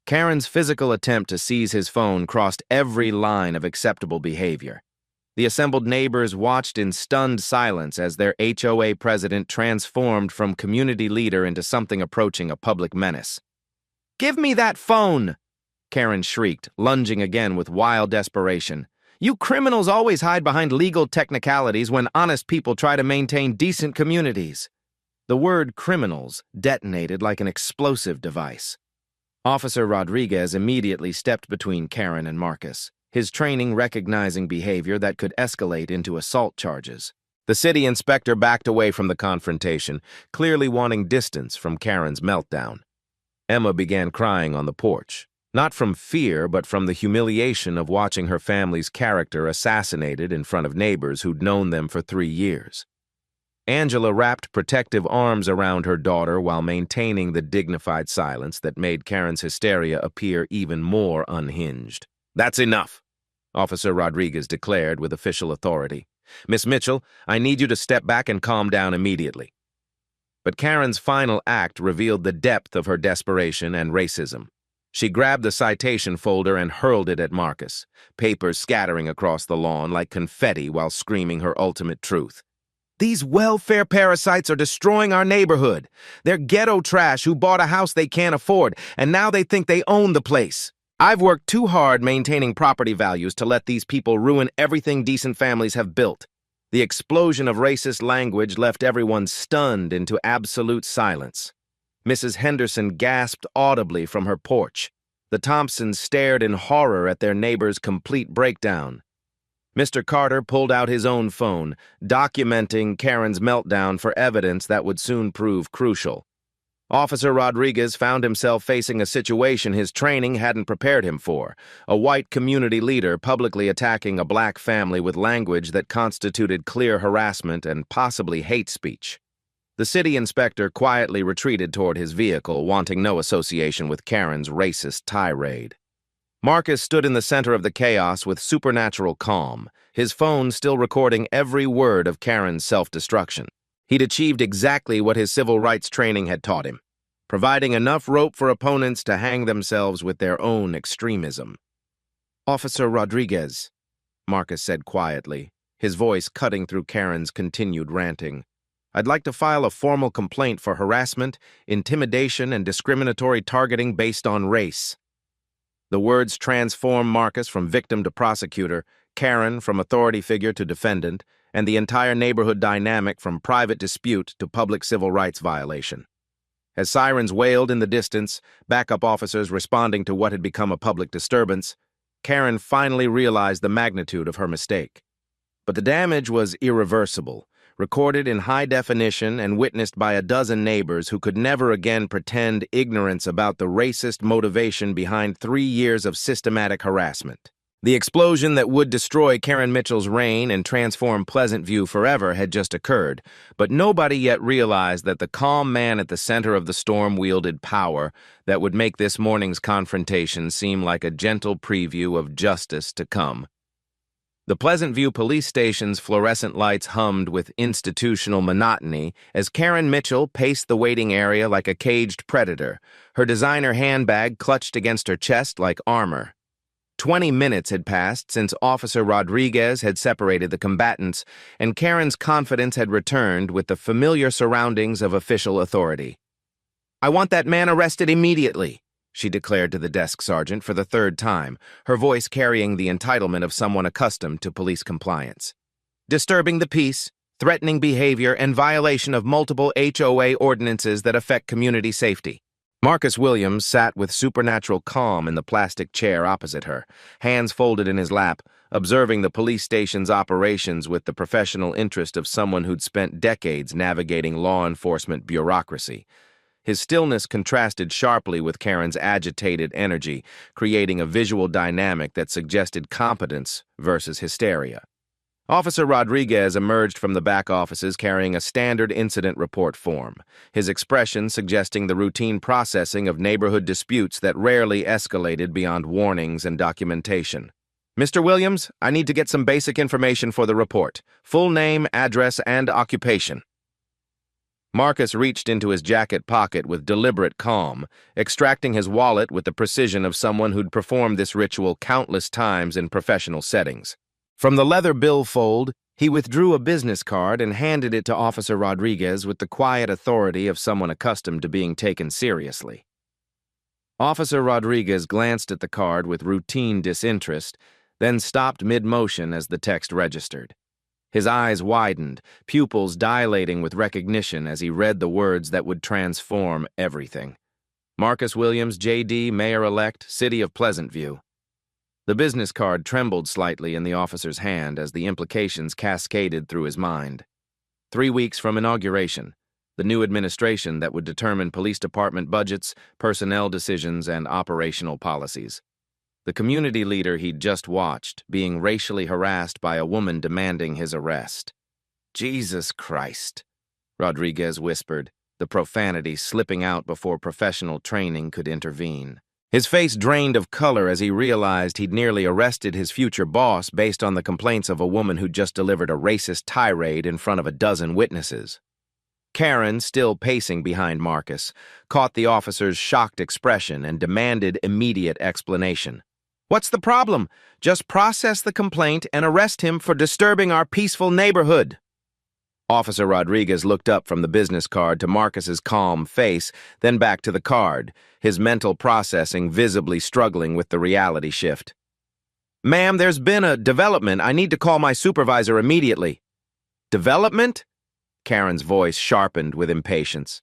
Karen's physical attempt to seize his phone crossed every line of acceptable behavior. The assembled neighbors watched in stunned silence as their HOA president transformed from community leader into something approaching a public menace. "Give me that phone!" Karen shrieked, lunging again with wild desperation. "You criminals always hide behind legal technicalities when honest people try to maintain decent communities." The word criminals detonated like an explosive device. Officer Rodriguez immediately stepped between Karen and Marcus, his training recognizing behavior that could escalate into assault charges. The city inspector backed away from the confrontation, clearly wanting distance from Karen's meltdown. Emma began crying on the porch, not from fear but from the humiliation of watching her family's character assassinated in front of neighbors who'd known them for 3 years. Angela wrapped protective arms around her daughter while maintaining the dignified silence that made Karen's hysteria appear even more unhinged. "That's enough," Officer Rodriguez declared with official authority. "Miss Mitchell, I need you to step back and calm down immediately." But Karen's final act revealed the depth of her desperation and racism. She grabbed the citation folder and hurled it at Marcus, papers scattering across the lawn like confetti while screaming her ultimate truth. "These welfare parasites are destroying our neighborhood. They're ghetto trash who bought a house they can't afford, and now they think they own the place. I've worked too hard maintaining property values to let these people ruin everything decent families have built." The explosion of racist language left everyone stunned into absolute silence. Mrs. Henderson gasped audibly from her porch. The Thompsons stared in horror at their neighbor's complete breakdown. Mr. Carter pulled out his own phone, documenting Karen's meltdown for evidence that would soon prove crucial. Officer Rodriguez found himself facing a situation his training hadn't prepared him for, a white community leader publicly attacking a black family with language that constituted clear harassment and possibly hate speech. The city inspector quietly retreated toward his vehicle, wanting no association with Karen's racist tirade. Marcus stood in the center of the chaos with supernatural calm, his phone still recording every word of Karen's self-destruction. He'd achieved exactly what his civil rights training had taught him, providing enough rope for opponents to hang themselves with their own extremism. "Officer Rodriguez," Marcus said quietly, his voice cutting through Karen's continued ranting, "I'd like to file a formal complaint for harassment, intimidation, and discriminatory targeting based on race." The words transformed Marcus from victim to prosecutor, Karen from authority figure to defendant, and the entire neighborhood dynamic from private dispute to public civil rights violation. As sirens wailed in the distance, backup officers responding to what had become a public disturbance, Karen finally realized the magnitude of her mistake. But the damage was irreversible, recorded in high definition and witnessed by a dozen neighbors who could never again pretend ignorance about the racist motivation behind 3 years of systematic harassment. The explosion that would destroy Karen Mitchell's reign and transform Pleasant View forever had just occurred, but nobody yet realized that the calm man at the center of the storm wielded power that would make this morning's confrontation seem like a gentle preview of justice to come. The Pleasant View police station's fluorescent lights hummed with institutional monotony as Karen Mitchell paced the waiting area like a caged predator, her designer handbag clutched against her chest like armor. 20 minutes had passed since Officer Rodriguez had separated the combatants, and Karen's confidence had returned with the familiar surroundings of official authority. "I want that man arrested immediately," she declared to the desk sergeant for the 3rd time, her voice carrying the entitlement of someone accustomed to police compliance. "Disturbing the peace, threatening behavior, and violation of multiple HOA ordinances that affect community safety." Marcus Williams sat with supernatural calm in the plastic chair opposite her, hands folded in his lap, observing the police station's operations with the professional interest of someone who'd spent decades navigating law enforcement bureaucracy. His stillness contrasted sharply with Karen's agitated energy, creating a visual dynamic that suggested competence versus hysteria. Officer Rodriguez emerged from the back offices carrying a standard incident report form, his expression suggesting the routine processing of neighborhood disputes that rarely escalated beyond warnings and documentation. "Mr. Williams, I need to get some basic information for the report. Full name, address, and occupation." Marcus reached into his jacket pocket with deliberate calm, extracting his wallet with the precision of someone who'd performed this ritual countless times in professional settings. From the leather billfold, he withdrew a business card and handed it to Officer Rodriguez with the quiet authority of someone accustomed to being taken seriously. Officer Rodriguez glanced at the card with routine disinterest, then stopped mid-motion as the text registered. His eyes widened, pupils dilating with recognition as he read the words that would transform everything. Marcus Williams, J.D., Mayor-elect, City of Pleasant View. The business card trembled slightly in the officer's hand as the implications cascaded through his mind. 3 weeks from inauguration, the new administration that would determine police department budgets, personnel decisions, and operational policies. The community leader he'd just watched being racially harassed by a woman demanding his arrest. "Jesus Christ," Rodriguez whispered, the profanity slipping out before professional training could intervene. His face drained of color as he realized he'd nearly arrested his future boss based on the complaints of a woman who'd just delivered a racist tirade in front of a dozen witnesses. Karen, still pacing behind Marcus, caught the officer's shocked expression and demanded immediate explanation. "What's the problem? Just process the complaint and arrest him for disturbing our peaceful neighborhood." Officer Rodriguez looked up from the business card to Marcus's calm face, then back to the card, his mental processing visibly struggling with the reality shift. "Ma'am, there's been a development. I need to call my supervisor immediately." "Development?" Karen's voice sharpened with impatience.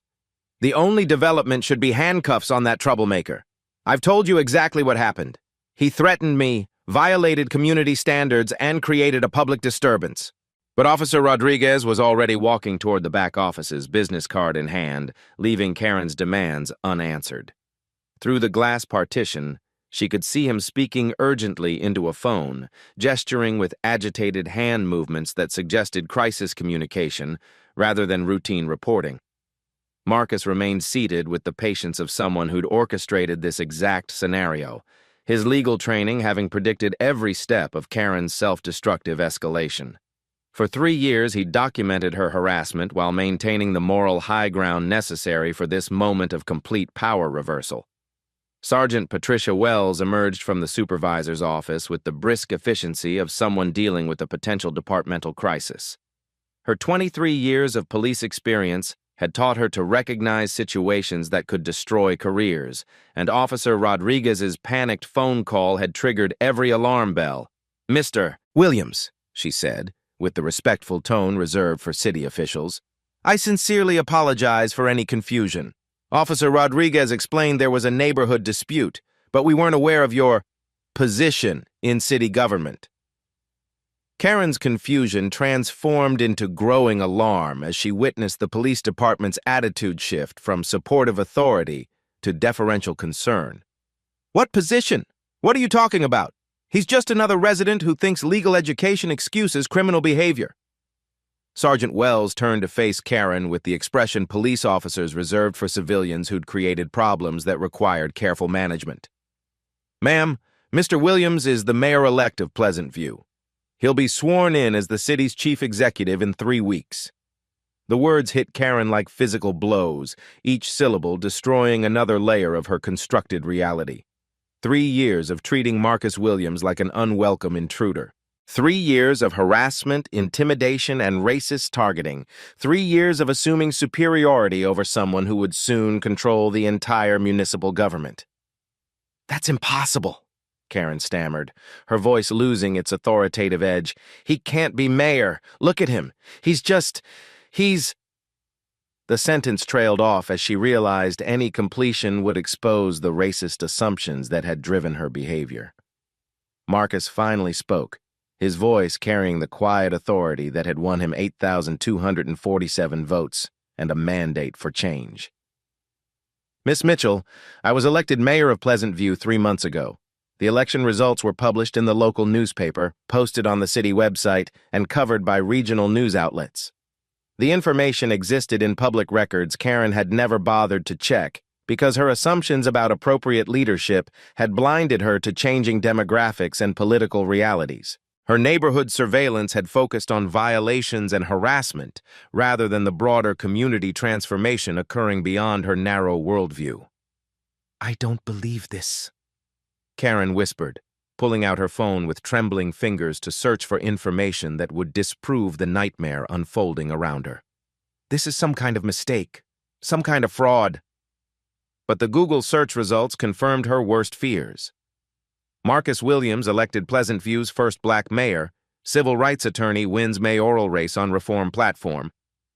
"The only development should be handcuffs on that troublemaker. I've told you exactly what happened. He threatened me violated community standards, and created a public disturbance. But Officer Rodriguez was already walking toward the back office's business card in hand, leaving Karen's demands unanswered. Through the glass partition, she could see him speaking urgently into a phone, gesturing with agitated hand movements that suggested crisis communication rather than routine reporting. Marcus remained seated with the patience of someone who'd orchestrated this exact scenario, his legal training having predicted every step of Karen's self-destructive escalation. For 3 years, he documented her harassment while maintaining the moral high ground necessary for this moment of complete power reversal. Sergeant Patricia Wells emerged from the supervisor's office with the brisk efficiency of someone dealing with a potential departmental crisis. Her 23 years of police experience had taught her to recognize situations that could destroy careers, and Officer Rodriguez's panicked phone call had triggered every alarm bell. "Mr. Williams," she said, with the respectful tone reserved for city officials, "I sincerely apologize for any confusion. Officer Rodriguez explained there was a neighborhood dispute, but we weren't aware of your position in city government." Karen's confusion transformed into growing alarm as she witnessed the police department's attitude shift from supportive authority to deferential concern. "What position? What are you talking about? He's just another resident who thinks legal education excuses criminal behavior." Sergeant Wells turned to face Karen with the expression police officers reserved for civilians who'd created problems that required careful management. "Ma'am, Mr. Williams is the mayor-elect of Pleasant View. He'll be sworn in as the city's chief executive in 3 weeks." The words hit Karen like physical blows, each syllable destroying another layer of her constructed reality. 3 years of treating Marcus Williams like an unwelcome intruder. 3 years of harassment, intimidation, and racist targeting. 3 years of assuming superiority over someone who would soon control the entire municipal government. "That's impossible," Karen stammered, her voice losing its authoritative edge. "He can't be mayor. Look at him. He's..." The sentence trailed off as she realized any completion would expose the racist assumptions that had driven her behavior. Marcus finally spoke, his voice carrying the quiet authority that had won him 8,247 votes and a mandate for change. "Miss Mitchell, I was elected mayor of Pleasant View 3 months ago. The election results were published in the local newspaper, posted on the city website, and covered by regional news outlets. The information existed in public records Karen had never bothered to check because her assumptions about appropriate leadership had blinded her to changing demographics and political realities. Her neighborhood surveillance had focused on violations and harassment rather than the broader community transformation occurring beyond her narrow worldview. "I don't believe this," Karen whispered, pulling out her phone with trembling fingers to search for information that would disprove the nightmare unfolding around her. "This is some kind of mistake, some kind of fraud." But the Google search results confirmed her worst fears. Marcus Williams elected Pleasant View's first black mayor. Civil rights attorney wins mayoral race on reform platform.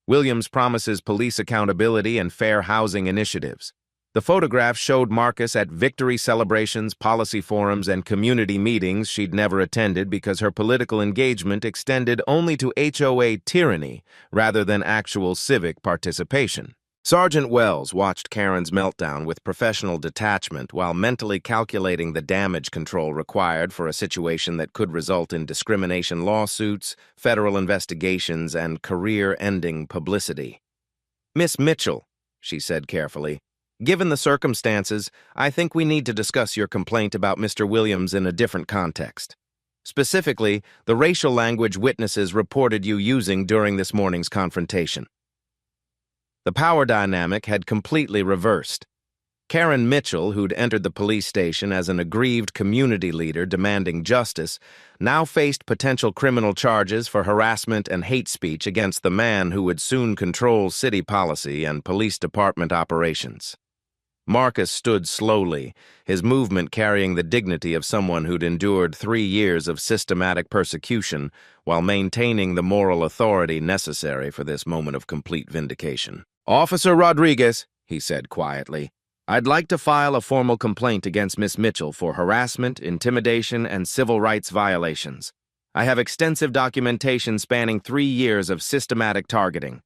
Williams promises police accountability and fair housing initiatives. The photograph showed Marcus at victory celebrations, policy forums, and community meetings she'd never attended because her political engagement extended only to HOA tyranny rather than actual civic participation. Sergeant Wells watched Karen's meltdown with professional detachment while mentally calculating the damage control required for a situation that could result in discrimination lawsuits, federal investigations, and career-ending publicity. "Miss Mitchell," she said carefully, "given the circumstances, I think we need to discuss your complaint about Mr. Williams in a different context. Specifically, the racial language witnesses reported you using during this morning's confrontation." The power dynamic had completely reversed. Karen Mitchell, who'd entered the police station as an aggrieved community leader demanding justice, now faced potential criminal charges for harassment and hate speech against the man who would soon control city policy and police department operations. Marcus stood slowly, his movement carrying the dignity of someone who'd endured 3 years of systematic persecution while maintaining the moral authority necessary for this moment of complete vindication. "Officer Rodriguez," he said quietly, I'd like to file a formal complaint against Miss Mitchell for harassment, intimidation, and civil rights violations. I have extensive documentation spanning 3 years of systematic targeting.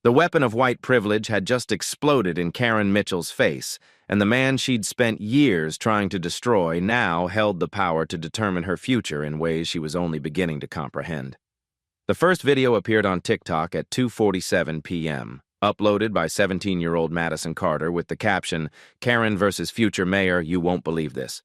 The weapon of white privilege had just exploded in Karen Mitchell's face, and the man she'd spent years trying to destroy now held the power to determine her future in ways she was only beginning to comprehend. The first video appeared on TikTok at 2:47 p.m., uploaded by 17-year-old Madison Carter with the caption, "Karen versus future mayor, you won't believe this."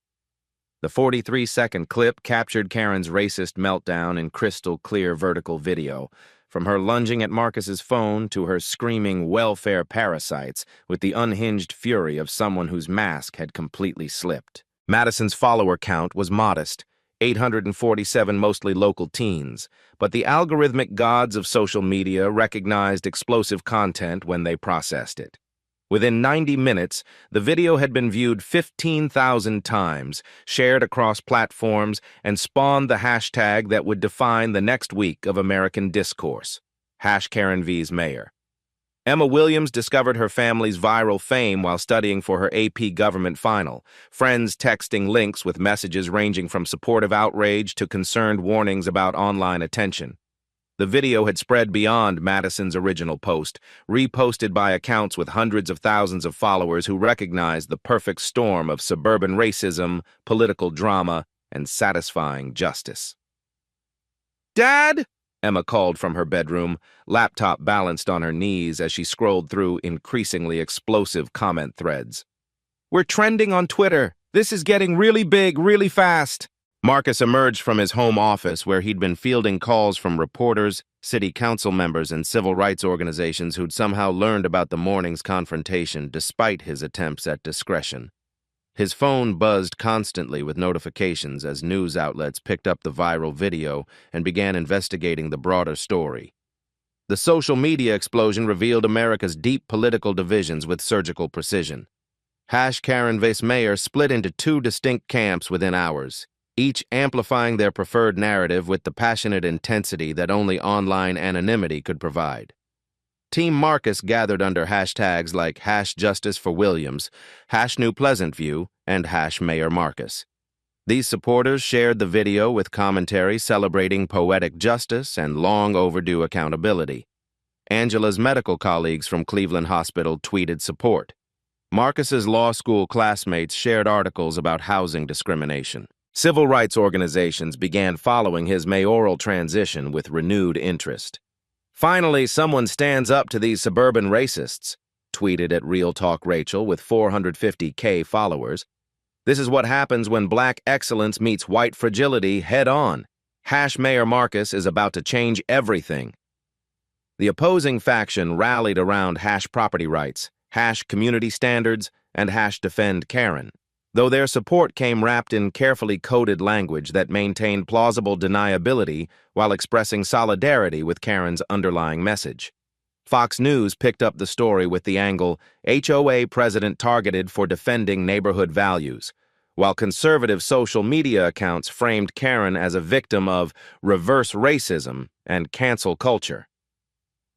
The 43-second clip captured Karen's racist meltdown in crystal-clear vertical video, from her lunging at Marcus's phone to her screaming welfare parasites with the unhinged fury of someone whose mask had completely slipped. Madison's follower count was modest, 847 mostly local teens, but the algorithmic gods of social media recognized explosive content when they processed it. Within 90 minutes, the video had been viewed 15,000 times, shared across platforms, and spawned the hashtag that would define the next week of American discourse, #KarenVsMayor. Emma Williams discovered her family's viral fame while studying for her AP government final, friends texting links with messages ranging from supportive outrage to concerned warnings about online attention. The video had spread beyond Madison's original post, reposted by accounts with hundreds of thousands of followers who recognized the perfect storm of suburban racism, political drama, and satisfying justice. "Dad!" Emma called from her bedroom, laptop balanced on her knees as she scrolled through increasingly explosive comment threads. "We're trending on Twitter. This is getting really big, really fast." Marcus emerged from his home office where he'd been fielding calls from reporters, city council members, and civil rights organizations who'd somehow learned about the morning's confrontation despite his attempts at discretion. His phone buzzed constantly with notifications as news outlets picked up the viral video and began investigating the broader story. The social media explosion revealed America's deep political divisions with surgical precision. #KarenVsMayor split into 2 distinct camps within hours, each amplifying their preferred narrative with the passionate intensity that only online anonymity could provide. Team Marcus gathered under hashtags like #JusticeForWilliams, #NewPleasantview, and #MayorMarcus. These supporters shared the video with commentary celebrating poetic justice and long overdue accountability. Angela's medical colleagues from Cleveland Hospital tweeted support. Marcus's law school classmates shared articles about housing discrimination. Civil rights organizations began following his mayoral transition with renewed interest. "Finally, someone stands up to these suburban racists," tweeted at Real Talk Rachel with 450K followers. "This is what happens when black excellence meets white fragility head-on. #MayorMarcus is about to change everything." The opposing faction rallied around #property rights, #community standards, and #defend Karen, though their support came wrapped in carefully coded language that maintained plausible deniability while expressing solidarity with Karen's underlying message. Fox News picked up the story with the angle, "HOA president targeted for defending neighborhood values," while conservative social media accounts framed Karen as a victim of reverse racism and cancel culture.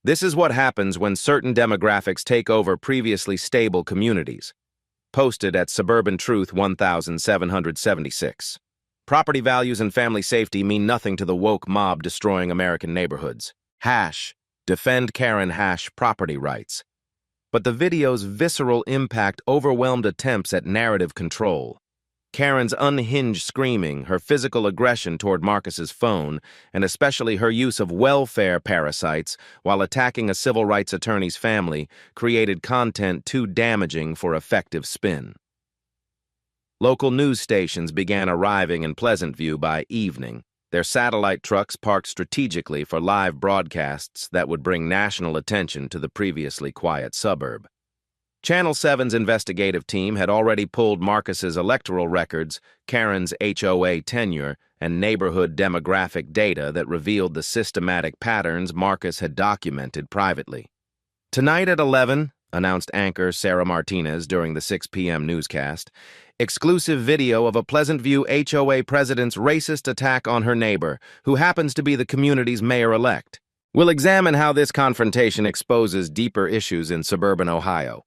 This is what happens when certain demographics take over previously stable communities. Posted at Suburban Truth 1776. Property values and family safety mean nothing to the woke mob destroying American neighborhoods. #defend Karen #property rights. But the video's visceral impact overwhelmed attempts at narrative control. Karen's unhinged screaming, her physical aggression toward Marcus's phone, and especially her use of welfare parasites while attacking a civil rights attorney's family created content too damaging for effective spin. Local news stations began arriving in Pleasant View by evening, their satellite trucks parked strategically for live broadcasts that would bring national attention to the previously quiet suburb. Channel 7's investigative team had already pulled Marcus's electoral records, Karen's HOA tenure, and neighborhood demographic data that revealed the systematic patterns Marcus had documented privately. "Tonight at 11, announced anchor Sarah Martinez during the 6 p.m. newscast, exclusive video of a Pleasant View HOA president's racist attack on her neighbor, who happens to be the community's mayor-elect. We'll examine how this confrontation exposes deeper issues in suburban Ohio.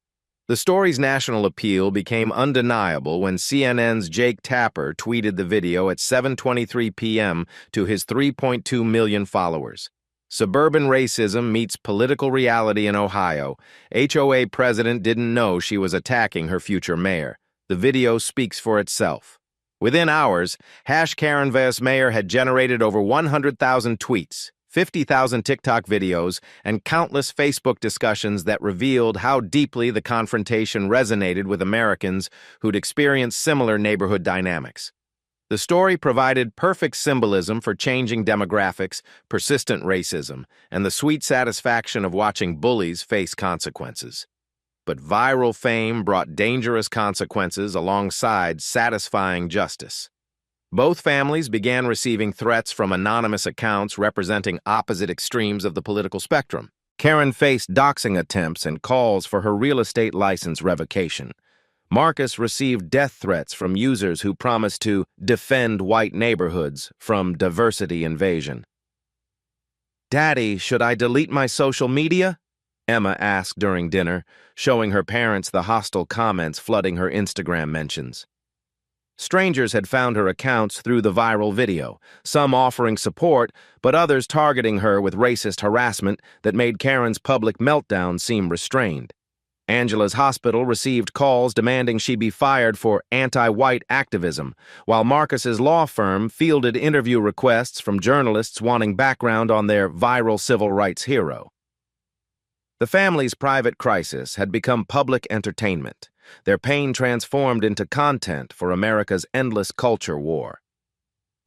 The story's national appeal became undeniable when CNN's Jake Tapper tweeted the video at 7:23 p.m. to his 3.2 million followers. Suburban racism meets political reality in Ohio. HOA president didn't know she was attacking her future mayor. The video speaks for itself. Within hours, #KarenVS Mayor had generated over 100,000 tweets, 50,000 TikTok videos, and countless Facebook discussions that revealed how deeply the confrontation resonated with Americans who'd experienced similar neighborhood dynamics. The story provided perfect symbolism for changing demographics, persistent racism, and the sweet satisfaction of watching bullies face consequences. But viral fame brought dangerous consequences alongside satisfying justice. Both families began receiving threats from anonymous accounts representing opposite extremes of the political spectrum. Karen faced doxing attempts and calls for her real estate license revocation. Marcus received death threats from users who promised to defend white neighborhoods from diversity invasion. "Daddy, should I delete my social media?" Emma asked during dinner, showing her parents the hostile comments flooding her Instagram mentions. Strangers had found her accounts through the viral video, some offering support, but others targeting her with racist harassment that made Karen's public meltdown seem restrained. Angela's hospital received calls demanding she be fired for anti-white activism, while Marcus's law firm fielded interview requests from journalists wanting background on their viral civil rights hero. The family's private crisis had become public entertainment, their pain transformed into content for America's endless culture war.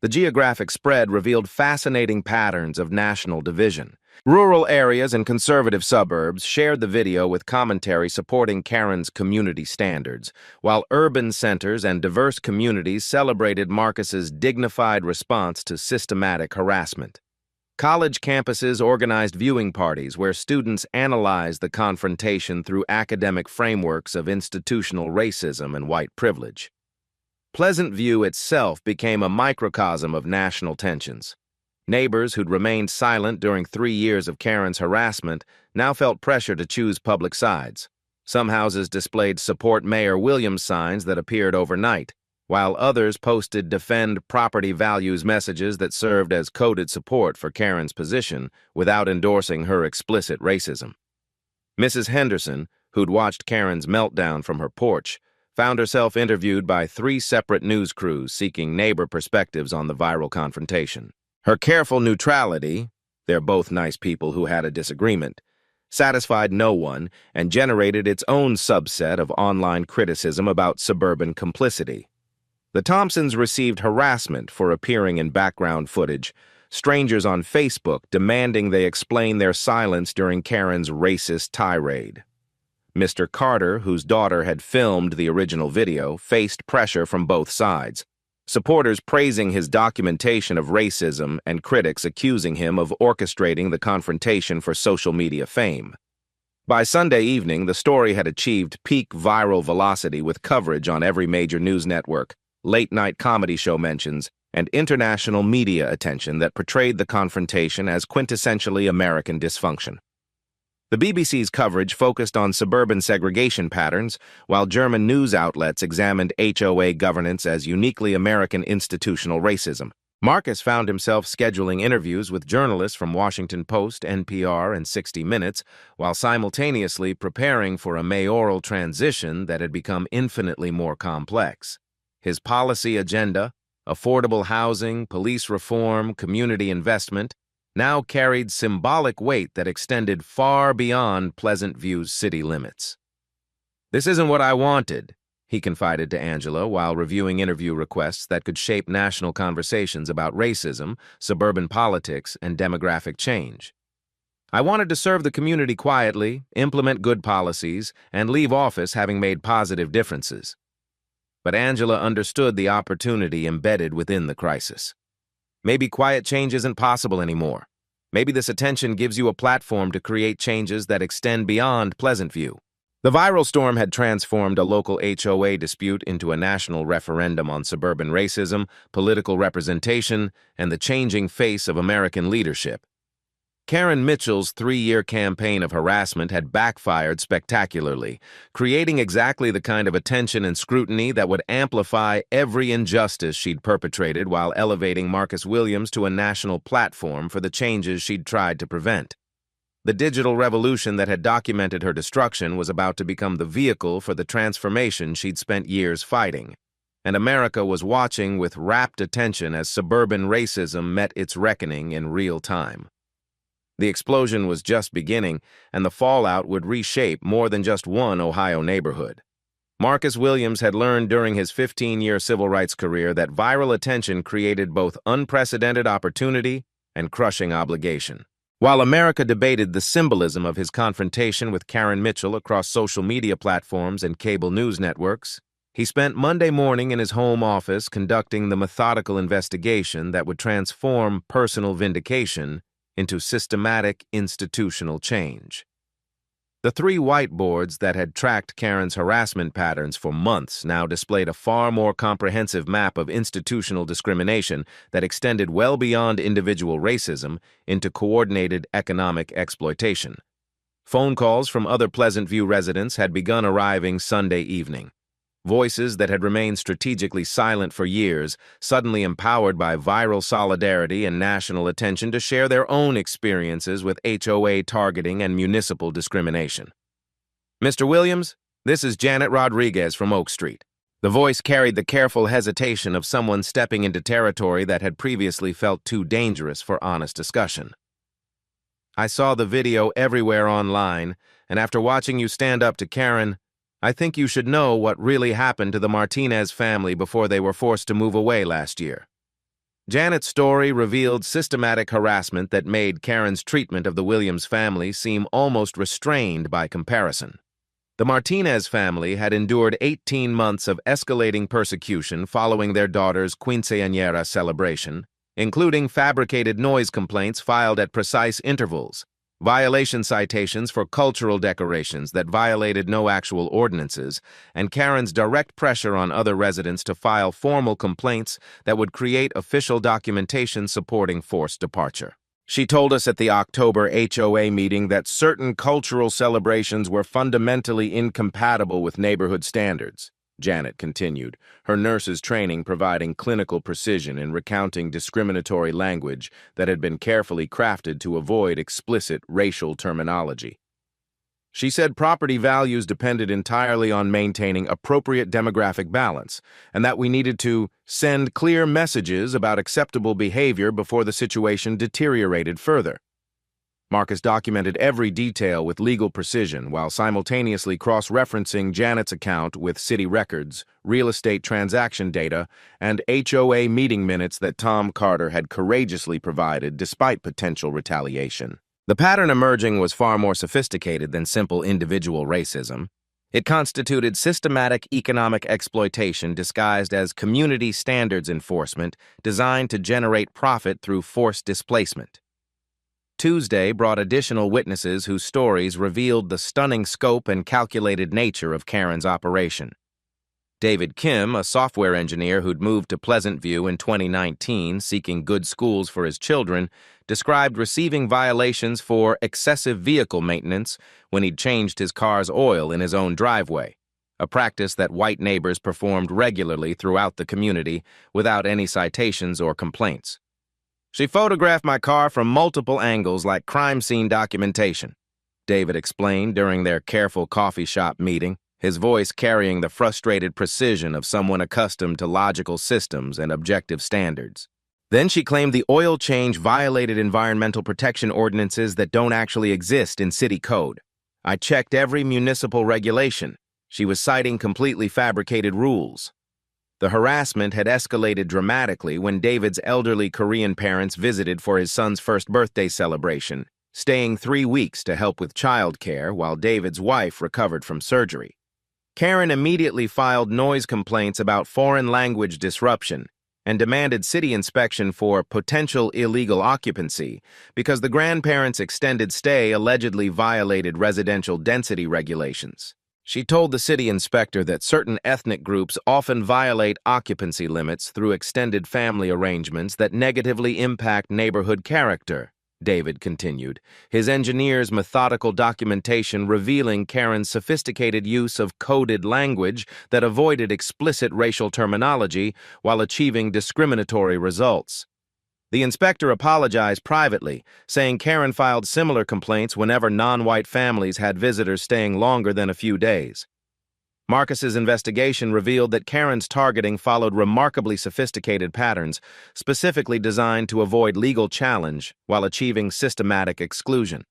The geographic spread revealed fascinating patterns of national division. Rural areas and conservative suburbs shared the video with commentary supporting Karen's community standards, while urban centers and diverse communities celebrated Marcus's dignified response to systematic harassment. College campuses organized viewing parties where students analyzed the confrontation through academic frameworks of institutional racism and white privilege. Pleasant View itself became a microcosm of national tensions. Neighbors who'd remained silent during 3 years of Karen's harassment now felt pressure to choose public sides. Some houses displayed support Mayor Williams signs that appeared overnight, while others posted defend property values messages that served as coded support for Karen's position without endorsing her explicit racism. Mrs. Henderson, who'd watched Karen's meltdown from her porch, found herself interviewed by 3 separate news crews seeking neighbor perspectives on the viral confrontation. Her careful neutrality, they're both nice people who had a disagreement, satisfied no one and generated its own subset of online criticism about suburban complicity. The Thompsons received harassment for appearing in background footage, strangers on Facebook demanding they explain their silence during Karen's racist tirade. Mr. Carter, whose daughter had filmed the original video, faced pressure from both sides, supporters praising his documentation of racism and critics accusing him of orchestrating the confrontation for social media fame. By Sunday evening, the story had achieved peak viral velocity with coverage on every major news network, late-night comedy show mentions, and international media attention that portrayed the confrontation as quintessentially American dysfunction. The BBC's coverage focused on suburban segregation patterns, while German news outlets examined HOA governance as uniquely American institutional racism. Marcus found himself scheduling interviews with journalists from Washington Post, NPR, and 60 Minutes, while simultaneously preparing for a mayoral transition that had become infinitely more complex. His policy agenda, affordable housing, police reform, community investment, now carried symbolic weight that extended far beyond Pleasant View's city limits. "This isn't what I wanted," he confided to Angela while reviewing interview requests that could shape national conversations about racism, suburban politics, and demographic change. "I wanted to serve the community quietly, implement good policies, and leave office having made positive differences." But Angela understood the opportunity embedded within the crisis. Maybe quiet change isn't possible anymore. Maybe this attention gives you a platform to create changes that extend beyond Pleasant View. The viral storm had transformed a local HOA dispute into a national referendum on suburban racism, political representation, and the changing face of American leadership. Karen Mitchell's 3-year campaign of harassment had backfired spectacularly, creating exactly the kind of attention and scrutiny that would amplify every injustice she'd perpetrated while elevating Marcus Williams to a national platform for the changes she'd tried to prevent. The digital revolution that had documented her destruction was about to become the vehicle for the transformation she'd spent years fighting, and America was watching with rapt attention as suburban racism met its reckoning in real time. The explosion was just beginning, and the fallout would reshape more than just one Ohio neighborhood. Marcus Williams had learned during his 15-year civil rights career that viral attention created both unprecedented opportunity and crushing obligation. While America debated the symbolism of his confrontation with Karen Mitchell across social media platforms and cable news networks, he spent Monday morning in his home office conducting the methodical investigation that would transform personal vindication into systematic institutional change. The 3 whiteboards that had tracked Karen's harassment patterns for months now displayed a far more comprehensive map of institutional discrimination that extended well beyond individual racism into coordinated economic exploitation. Phone calls from other Pleasant View residents had begun arriving Sunday evening. Voices that had remained strategically silent for years, suddenly empowered by viral solidarity and national attention to share their own experiences with HOA targeting and municipal discrimination. "Mr. Williams, this is Janet Rodriguez from Oak Street." The voice carried the careful hesitation of someone stepping into territory that had previously felt too dangerous for honest discussion. "I saw the video everywhere online, and after watching you stand up to Karen, I think you should know what really happened to the Martinez family before they were forced to move away last year." Janet's story revealed systematic harassment that made Karen's treatment of the Williams family seem almost restrained by comparison. The Martinez family had endured 18 months of escalating persecution following their daughter's quinceañera celebration, including fabricated noise complaints filed at precise intervals, violation citations for cultural decorations that violated no actual ordinances, and Karen's direct pressure on other residents to file formal complaints that would create official documentation supporting forced departure. She told us at the October HOA meeting that certain cultural celebrations were fundamentally incompatible with neighborhood standards. Janet continued, her nurse's training providing clinical precision in recounting discriminatory language that had been carefully crafted to avoid explicit racial terminology. She said property values depended entirely on maintaining appropriate demographic balance, and that we needed to send clear messages about acceptable behavior before the situation deteriorated further. Marcus documented every detail with legal precision while simultaneously cross-referencing Janet's account with city records, real estate transaction data, and HOA meeting minutes that Tom Carter had courageously provided despite potential retaliation. The pattern emerging was far more sophisticated than simple individual racism. It constituted systematic economic exploitation disguised as community standards enforcement designed to generate profit through forced displacement. Tuesday brought additional witnesses whose stories revealed the stunning scope and calculated nature of Karen's operation. David Kim, a software engineer who'd moved to Pleasant View in 2019 seeking good schools for his children, described receiving violations for excessive vehicle maintenance when he'd changed his car's oil in his own driveway, a practice that white neighbors performed regularly throughout the community without any citations or complaints. "She photographed my car from multiple angles like crime scene documentation," David explained during their careful coffee shop meeting, his voice carrying the frustrated precision of someone accustomed to logical systems and objective standards. "Then she claimed the oil change violated environmental protection ordinances that don't actually exist in city code. I checked every municipal regulation. She was citing completely fabricated rules." The harassment had escalated dramatically when David's elderly Korean parents visited for his son's first birthday celebration, staying 3 weeks to help with childcare while David's wife recovered from surgery. Karen immediately filed noise complaints about foreign language disruption and demanded city inspection for potential illegal occupancy because the grandparents' extended stay allegedly violated residential density regulations. She told the city inspector that certain ethnic groups often violate occupancy limits through extended family arrangements that negatively impact neighborhood character, David continued, his engineer's methodical documentation revealing Karen's sophisticated use of coded language that avoided explicit racial terminology while achieving discriminatory results. The inspector apologized privately, saying Karen filed similar complaints whenever non-white families had visitors staying longer than a few days. Marcus's investigation revealed that Karen's targeting followed remarkably sophisticated patterns, specifically designed to avoid legal challenge while achieving systematic exclusion.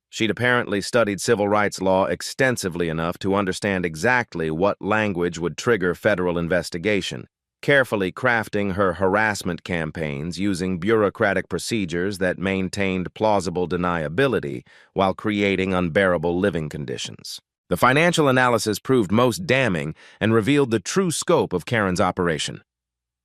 She'd apparently studied civil rights law extensively enough to understand exactly what language would trigger federal investigation, carefully crafting her harassment campaigns using bureaucratic procedures that maintained plausible deniability while creating unbearable living conditions. The financial analysis proved most damning and revealed the true scope of Karen's operation.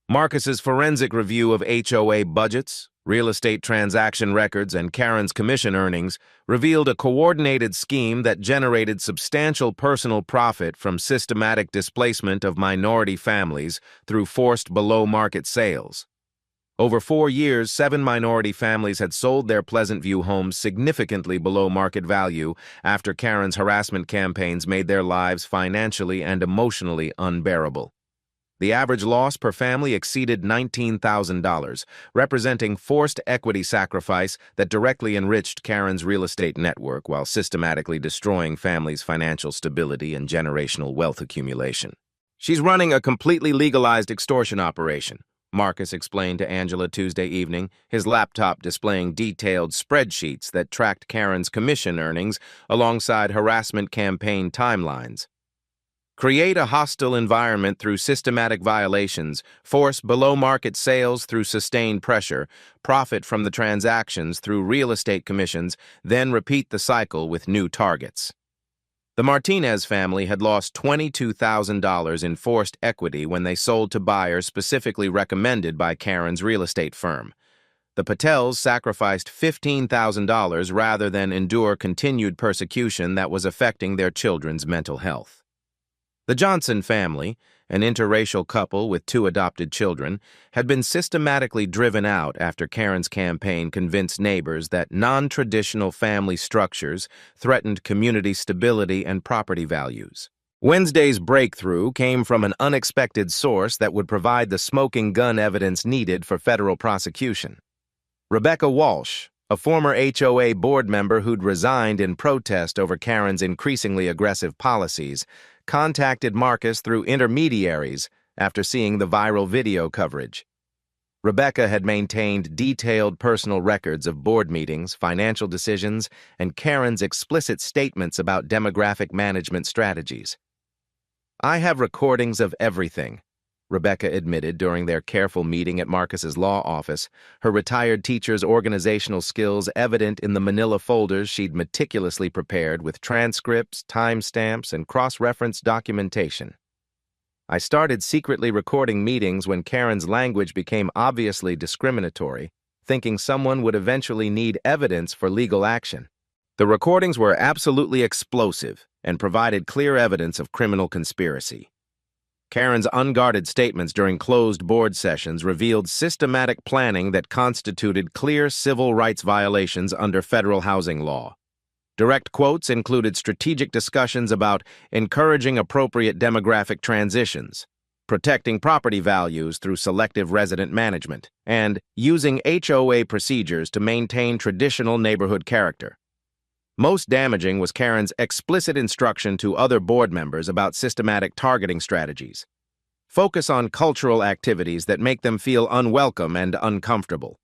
Marcus's forensic review of HOA budgets, real estate transaction records, and Karen's commission earnings revealed a coordinated scheme that generated substantial personal profit from systematic displacement of minority families through forced below-market sales. Over 4 years, 7 minority families had sold their Pleasant View homes significantly below market value after Karen's harassment campaigns made their lives financially and emotionally unbearable. The average loss per family exceeded $19,000, representing forced equity sacrifice that directly enriched Karen's real estate network while systematically destroying families' financial stability and generational wealth accumulation. She's running a completely legalized extortion operation, Marcus explained to Angela Tuesday evening, his laptop displaying detailed spreadsheets that tracked Karen's commission earnings alongside harassment campaign timelines. Create a hostile environment through systematic violations, force below-market sales through sustained pressure, profit from the transactions through real estate commissions, then repeat the cycle with new targets. The Martinez family had lost $22,000 in forced equity when they sold to buyers specifically recommended by Karen's real estate firm. The Patels sacrificed $15,000 rather than endure continued persecution that was affecting their children's mental health. The Johnson family, an interracial couple with 2 adopted children, had been systematically driven out after Karen's campaign convinced neighbors that non-traditional family structures threatened community stability and property values. Wednesday's breakthrough came from an unexpected source that would provide the smoking gun evidence needed for federal prosecution. Rebecca Walsh, a former HOA board member who'd resigned in protest over Karen's increasingly aggressive policies, contacted Marcus through intermediaries after seeing the viral video coverage. Rebecca had maintained detailed personal records of board meetings, financial decisions, and Karen's explicit statements about demographic management strategies. "I have recordings of everything," Rebecca admitted during their careful meeting at Marcus's law office, her retired teacher's organizational skills evident in the manila folders she'd meticulously prepared with transcripts, timestamps, and cross-reference documentation. "I started secretly recording meetings when Karen's language became obviously discriminatory, thinking someone would eventually need evidence for legal action. The recordings were absolutely explosive and provided clear evidence of criminal conspiracy." Karen's unguarded statements during closed board sessions revealed systematic planning that constituted clear civil rights violations under federal housing law. Direct quotes included strategic discussions about encouraging appropriate demographic transitions, protecting property values through selective resident management, and using HOA procedures to maintain traditional neighborhood character. Most damaging was Karen's explicit instruction to other board members about systematic targeting strategies. Focus on cultural activities that make them feel unwelcome and uncomfortable.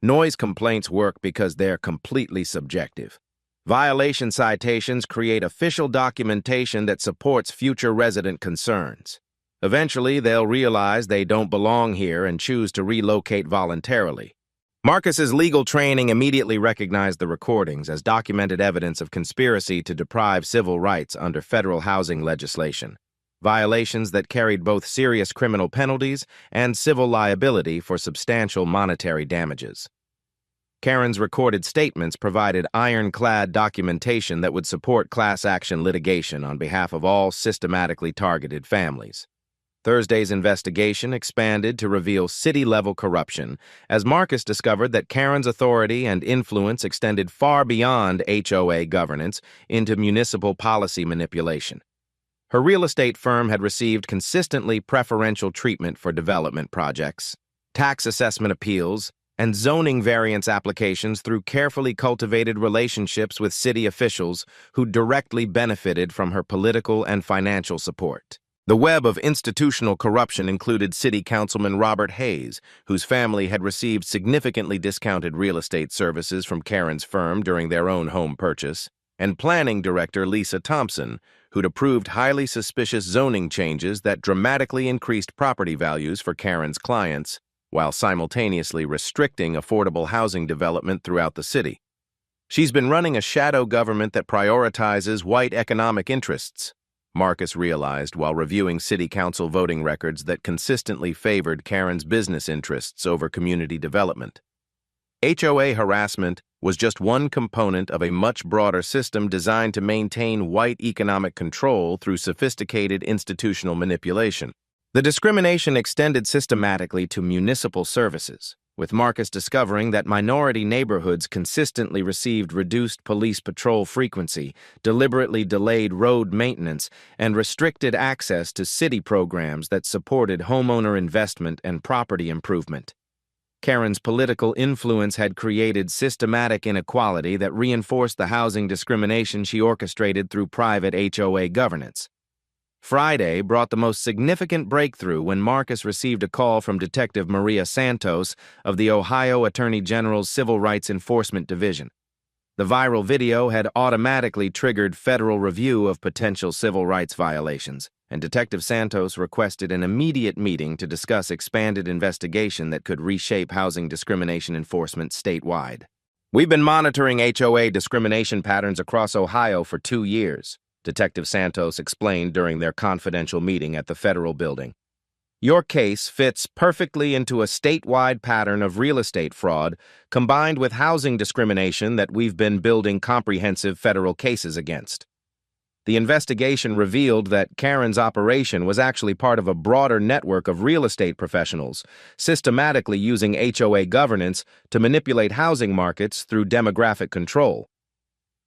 Noise complaints work because they're completely subjective. Violation citations create official documentation that supports future resident concerns. Eventually, they'll realize they don't belong here and choose to relocate voluntarily. Marcus's legal training immediately recognized the recordings as documented evidence of conspiracy to deprive civil rights under federal housing legislation, violations that carried both serious criminal penalties and civil liability for substantial monetary damages. Karen's recorded statements provided ironclad documentation that would support class action litigation on behalf of all systematically targeted families. Thursday's investigation expanded to reveal city-level corruption, as Marcus discovered that Karen's authority and influence extended far beyond HOA governance into municipal policy manipulation. Her real estate firm had received consistently preferential treatment for development projects, tax assessment appeals, and zoning variance applications through carefully cultivated relationships with city officials who directly benefited from her political and financial support. The web of institutional corruption included City Councilman Robert Hayes, whose family had received significantly discounted real estate services from Karen's firm during their own home purchase, and Planning Director Lisa Thompson, who'd approved highly suspicious zoning changes that dramatically increased property values for Karen's clients, while simultaneously restricting affordable housing development throughout the city. She's been running a shadow government that prioritizes white economic interests, Marcus realized while reviewing city council voting records that consistently favored Karen's business interests over community development. HOA harassment was just one component of a much broader system designed to maintain white economic control through sophisticated institutional manipulation. The discrimination extended systematically to municipal services, with Marcus discovering that minority neighborhoods consistently received reduced police patrol frequency, deliberately delayed road maintenance, and restricted access to city programs that supported homeowner investment and property improvement. Karen's political influence had created systematic inequality that reinforced the housing discrimination she orchestrated through private HOA governance. Friday brought the most significant breakthrough when Marcus received a call from Detective Maria Santos of the Ohio Attorney General's Civil Rights Enforcement Division. The viral video had automatically triggered federal review of potential civil rights violations, and Detective Santos requested an immediate meeting to discuss expanded investigation that could reshape housing discrimination enforcement statewide. "We've been monitoring HOA discrimination patterns across Ohio for 2 years," Detective Santos explained during their confidential meeting at the federal building. "Your case fits perfectly into a statewide pattern of real estate fraud combined with housing discrimination that we've been building comprehensive federal cases against." The investigation revealed that Karen's operation was actually part of a broader network of real estate professionals, systematically using HOA governance to manipulate housing markets through demographic control.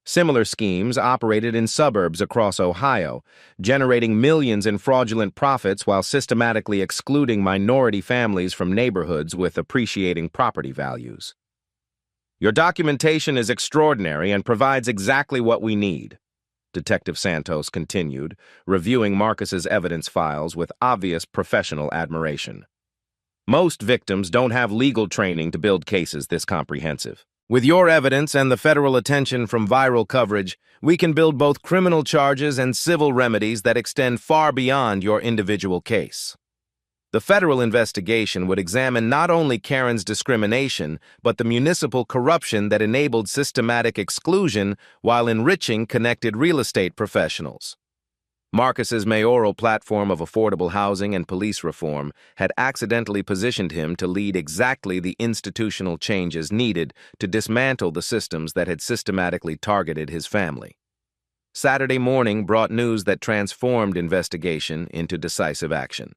Similar schemes operated in suburbs across Ohio, generating millions in fraudulent profits while systematically excluding minority families from neighborhoods with appreciating property values. "Your documentation is extraordinary and provides exactly what we need," Detective Santos continued, reviewing Marcus's evidence files with obvious professional admiration. "Most victims don't have legal training to build cases this comprehensive. With your evidence and the federal attention from viral coverage, we can build both criminal charges and civil remedies that extend far beyond your individual case." The federal investigation would examine not only Karen's discrimination, but the municipal corruption that enabled systematic exclusion while enriching connected real estate professionals. Marcus's mayoral platform of affordable housing and police reform had accidentally positioned him to lead exactly the institutional changes needed to dismantle the systems that had systematically targeted his family. Saturday morning brought news that transformed investigation into decisive action.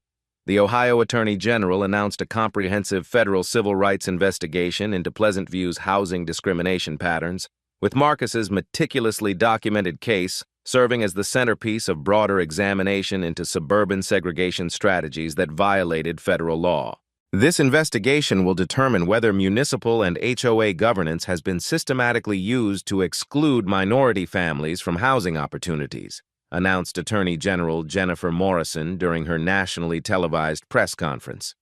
The Ohio Attorney General announced a comprehensive federal civil rights investigation into Pleasant View's housing discrimination patterns, with Marcus's meticulously documented case serving as the centerpiece of broader examination into suburban segregation strategies that violated federal law. This investigation will determine whether municipal and HOA governance has been systematically used to exclude minority families from housing opportunities, announced Attorney General Jennifer Morrison during her nationally televised press conference.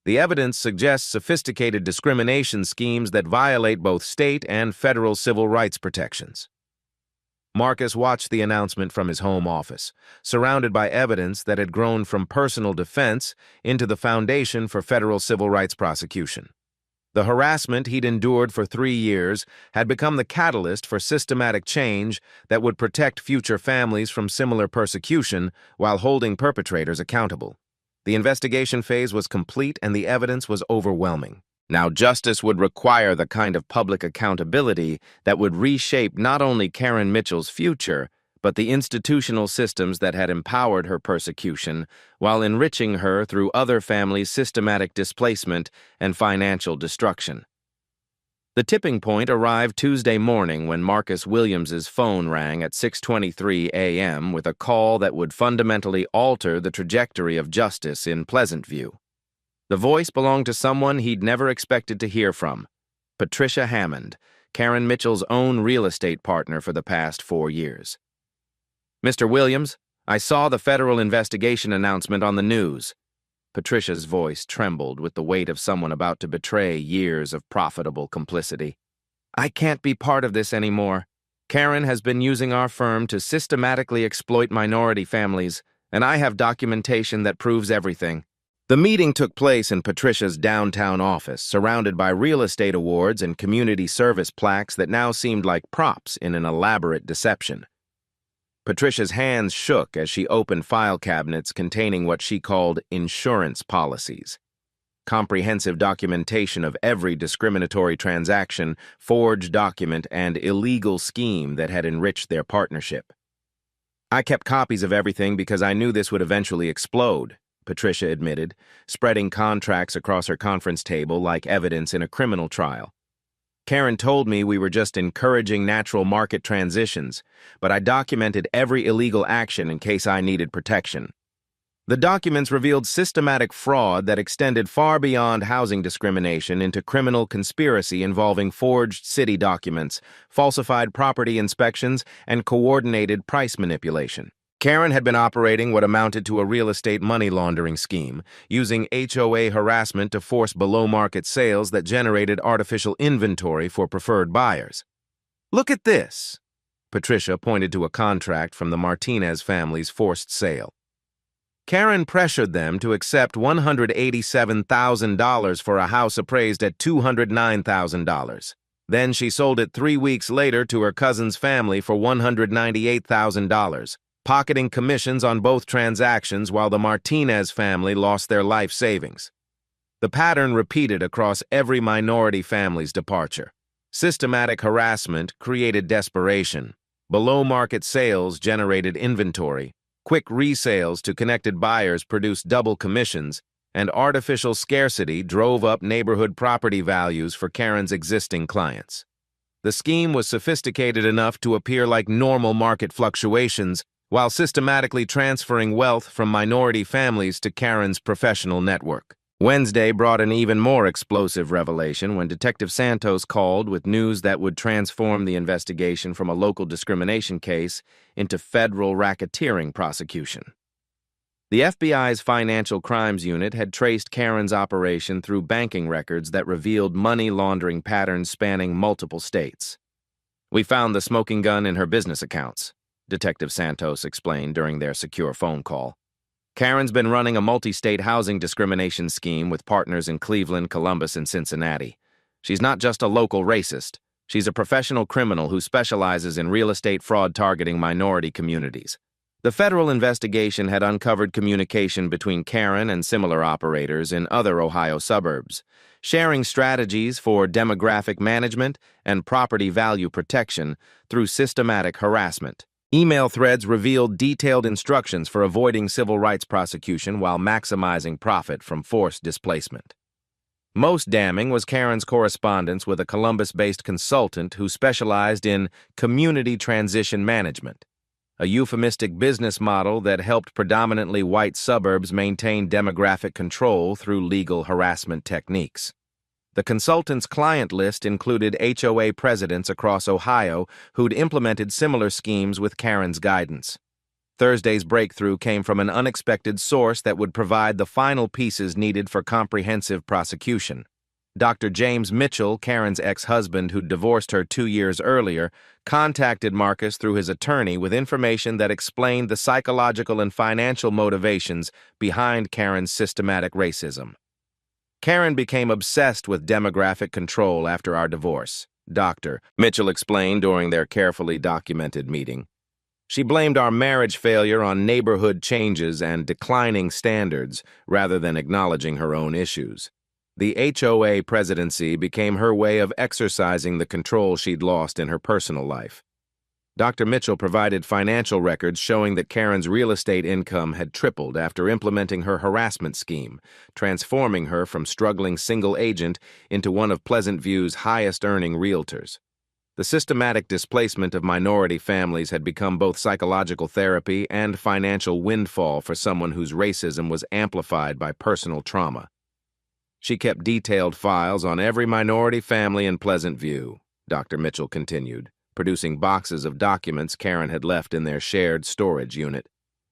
The evidence suggests sophisticated discrimination schemes that violate both state and federal civil rights protections. Marcus watched the announcement from his home office, surrounded by evidence that had grown from personal defense into the foundation for federal civil rights prosecution. The harassment he'd endured for 3 years had become the catalyst for systematic change that would protect future families from similar persecution while holding perpetrators accountable. The investigation phase was complete and the evidence was overwhelming. Now, justice would require the kind of public accountability that would reshape not only Karen Mitchell's future, but the institutional systems that had empowered her persecution while enriching her through other families' systematic displacement and financial destruction. The tipping point arrived Tuesday morning when Marcus Williams's phone rang at 6:23 a.m. with a call that would fundamentally alter the trajectory of justice in Pleasant View. The voice belonged to someone he'd never expected to hear from, Patricia Hammond, Karen Mitchell's own real estate partner for the past 4 years. "Mr. Williams, I saw the federal investigation announcement on the news." Patricia's voice trembled with the weight of someone about to betray years of profitable complicity. "I can't be part of this anymore. Karen has been using our firm to systematically exploit minority families, and I have documentation that proves everything." The meeting took place in Patricia's downtown office, surrounded by real estate awards and community service plaques that now seemed like props in an elaborate deception. Patricia's hands shook as she opened file cabinets containing what she called insurance policies. Comprehensive documentation of every discriminatory transaction, forged document, and illegal scheme that had enriched their partnership. "I kept copies of everything because I knew this would eventually explode," Patricia admitted, spreading contracts across her conference table like evidence in a criminal trial. "Karen told me we were just encouraging natural market transitions, but I documented every illegal action in case I needed protection." The documents revealed systematic fraud that extended far beyond housing discrimination into criminal conspiracy involving forged city documents, falsified property inspections, and coordinated price manipulation. Karen had been operating what amounted to a real estate money laundering scheme, using HOA harassment to force below-market sales that generated artificial inventory for preferred buyers. "Look at this." Patricia pointed to a contract from the Martinez family's forced sale. Karen pressured them to accept $187,000 for a house appraised at $209,000. Then she sold it 3 weeks later to her cousin's family for $198,000. Pocketing commissions on both transactions while the Martinez family lost their life savings. The pattern repeated across every minority family's departure. Systematic harassment created desperation. Below-market sales generated inventory. Quick resales to connected buyers produced double commissions, and artificial scarcity drove up neighborhood property values for Karen's existing clients. The scheme was sophisticated enough to appear like normal market fluctuations, while systematically transferring wealth from minority families to Karen's professional network. Wednesday brought an even more explosive revelation when Detective Santos called with news that would transform the investigation from a local discrimination case into federal racketeering prosecution. The FBI's Financial Crimes Unit had traced Karen's operation through banking records that revealed money laundering patterns spanning multiple states. "We found the smoking gun in her business accounts," Detective Santos explained during their secure phone call. "Karen's been running a multi-state housing discrimination scheme with partners in Cleveland, Columbus, and Cincinnati. She's not just a local racist. She's a professional criminal who specializes in real estate fraud targeting minority communities." The federal investigation had uncovered communication between Karen and similar operators in other Ohio suburbs, sharing strategies for demographic management and property value protection through systematic harassment. Email threads revealed detailed instructions for avoiding civil rights prosecution while maximizing profit from forced displacement. Most damning was Karen's correspondence with a Columbus-based consultant who specialized in community transition management, a euphemistic business model that helped predominantly white suburbs maintain demographic control through legal harassment techniques. The consultant's client list included HOA presidents across Ohio who'd implemented similar schemes with Karen's guidance. Thursday's breakthrough came from an unexpected source that would provide the final pieces needed for comprehensive prosecution. Dr. James Mitchell, Karen's ex-husband who'd divorced her 2 years earlier, contacted Marcus through his attorney with information that explained the psychological and financial motivations behind Karen's systematic racism. "Karen became obsessed with demographic control after our divorce," Dr. Mitchell explained during their carefully documented meeting. "She blamed our marriage failure on neighborhood changes and declining standards rather than acknowledging her own issues. The HOA presidency became her way of exercising the control she'd lost in her personal life." Dr. Mitchell provided financial records showing that Karen's real estate income had tripled after implementing her harassment scheme, transforming her from struggling single agent into one of Pleasant View's highest-earning realtors. The systematic displacement of minority families had become both psychological therapy and financial windfall for someone whose racism was amplified by personal trauma. She kept detailed files on every minority family in Pleasant View, Dr. Mitchell continued, producing boxes of documents Karen had left in their shared storage unit.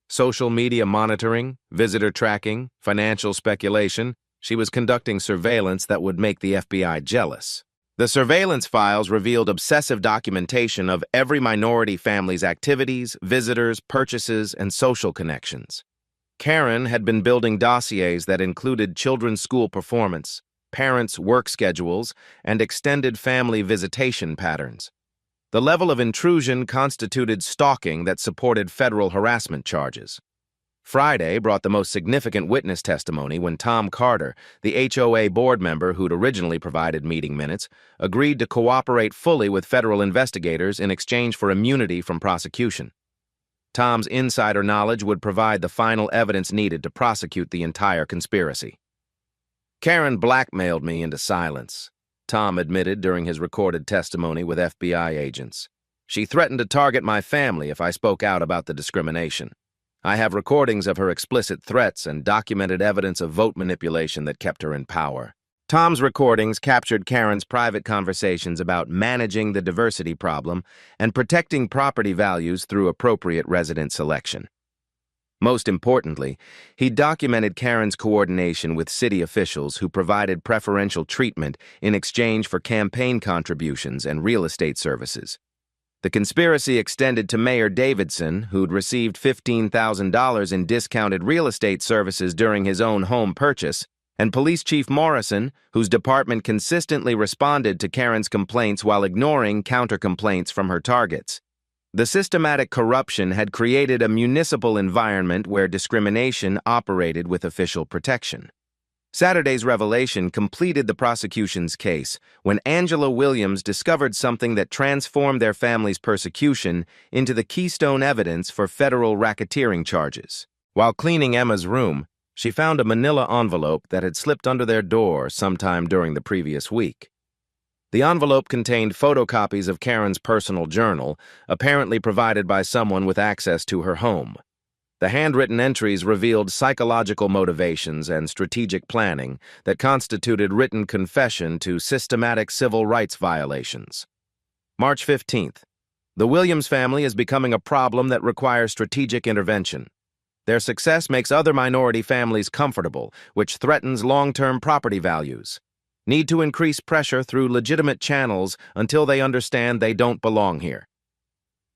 Social media monitoring, visitor tracking, financial speculation, she was conducting surveillance that would make the FBI jealous. The surveillance files revealed obsessive documentation of every minority family's activities, visitors, purchases, and social connections. Karen had been building dossiers that included children's school performance, parents' work schedules, and extended family visitation patterns. The level of intrusion constituted stalking that supported federal harassment charges. Friday brought the most significant witness testimony when Tom Carter, the HOA board member who'd originally provided meeting minutes, agreed to cooperate fully with federal investigators in exchange for immunity from prosecution. Tom's insider knowledge would provide the final evidence needed to prosecute the entire conspiracy. Karen blackmailed me into silence, Tom admitted during his recorded testimony with FBI agents. She threatened to target my family if I spoke out about the discrimination. I have recordings of her explicit threats and documented evidence of vote manipulation that kept her in power. Tom's recordings captured Karen's private conversations about managing the diversity problem and protecting property values through appropriate resident selection. Most importantly, he documented Karen's coordination with city officials who provided preferential treatment in exchange for campaign contributions and real estate services. The conspiracy extended to Mayor Davidson, who'd received $15,000 in discounted real estate services during his own home purchase, and Police Chief Morrison, whose department consistently responded to Karen's complaints while ignoring counter-complaints from her targets. The systematic corruption had created a municipal environment where discrimination operated with official protection. Saturday's revelation completed the prosecution's case when Angela Williams discovered something that transformed their family's persecution into the keystone evidence for federal racketeering charges. While cleaning Emma's room, she found a manila envelope that had slipped under their door sometime during the previous week. The envelope contained photocopies of Karen's personal journal, apparently provided by someone with access to her home. The handwritten entries revealed psychological motivations and strategic planning that constituted written confession to systematic civil rights violations. March 15th. The Williams family is becoming a problem that requires strategic intervention. Their success makes other minority families comfortable, which threatens long-term property values. Need to increase pressure through legitimate channels until they understand they don't belong here.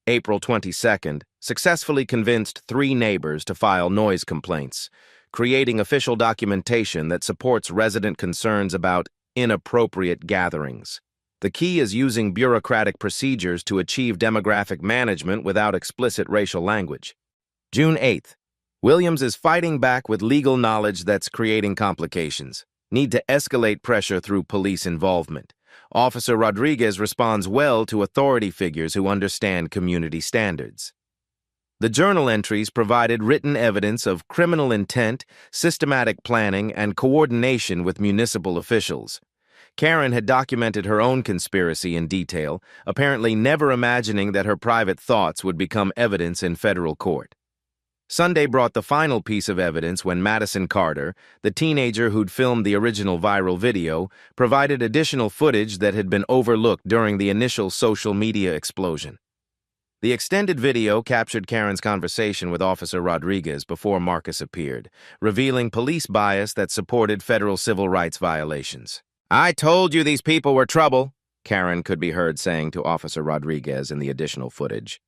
April 22nd, successfully convinced 3 neighbors to file noise complaints, creating official documentation that supports resident concerns about inappropriate gatherings. The key is using bureaucratic procedures to achieve demographic management without explicit racial language. June 8th. Williams is fighting back with legal knowledge that's creating complications. Need to escalate pressure through police involvement. Officer Rodriguez responds well to authority figures who understand community standards. The journal entries provided written evidence of criminal intent, systematic planning, and coordination with municipal officials. Karen had documented her own conspiracy in detail, apparently never imagining that her private thoughts would become evidence in federal court. Sunday brought the final piece of evidence when Madison Carter, the teenager who'd filmed the original viral video, provided additional footage that had been overlooked during the initial social media explosion. The extended video captured Karen's conversation with Officer Rodriguez before Marcus appeared, revealing police bias that supported federal civil rights violations. "I told you these people were trouble," Karen could be heard saying to Officer Rodriguez in the additional footage.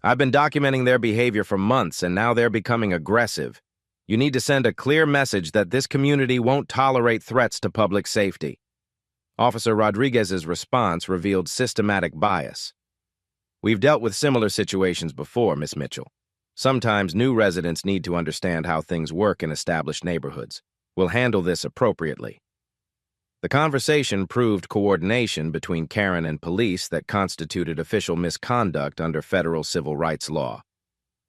"I've been documenting their behavior for months, and now they're becoming aggressive. You need to send a clear message that this community won't tolerate threats to public safety." Officer Rodriguez's response revealed systematic bias. "We've dealt with similar situations before, Miss Mitchell. Sometimes new residents need to understand how things work in established neighborhoods. We'll handle this appropriately." The conversation proved coordination between Karen and police that constituted official misconduct under federal civil rights law.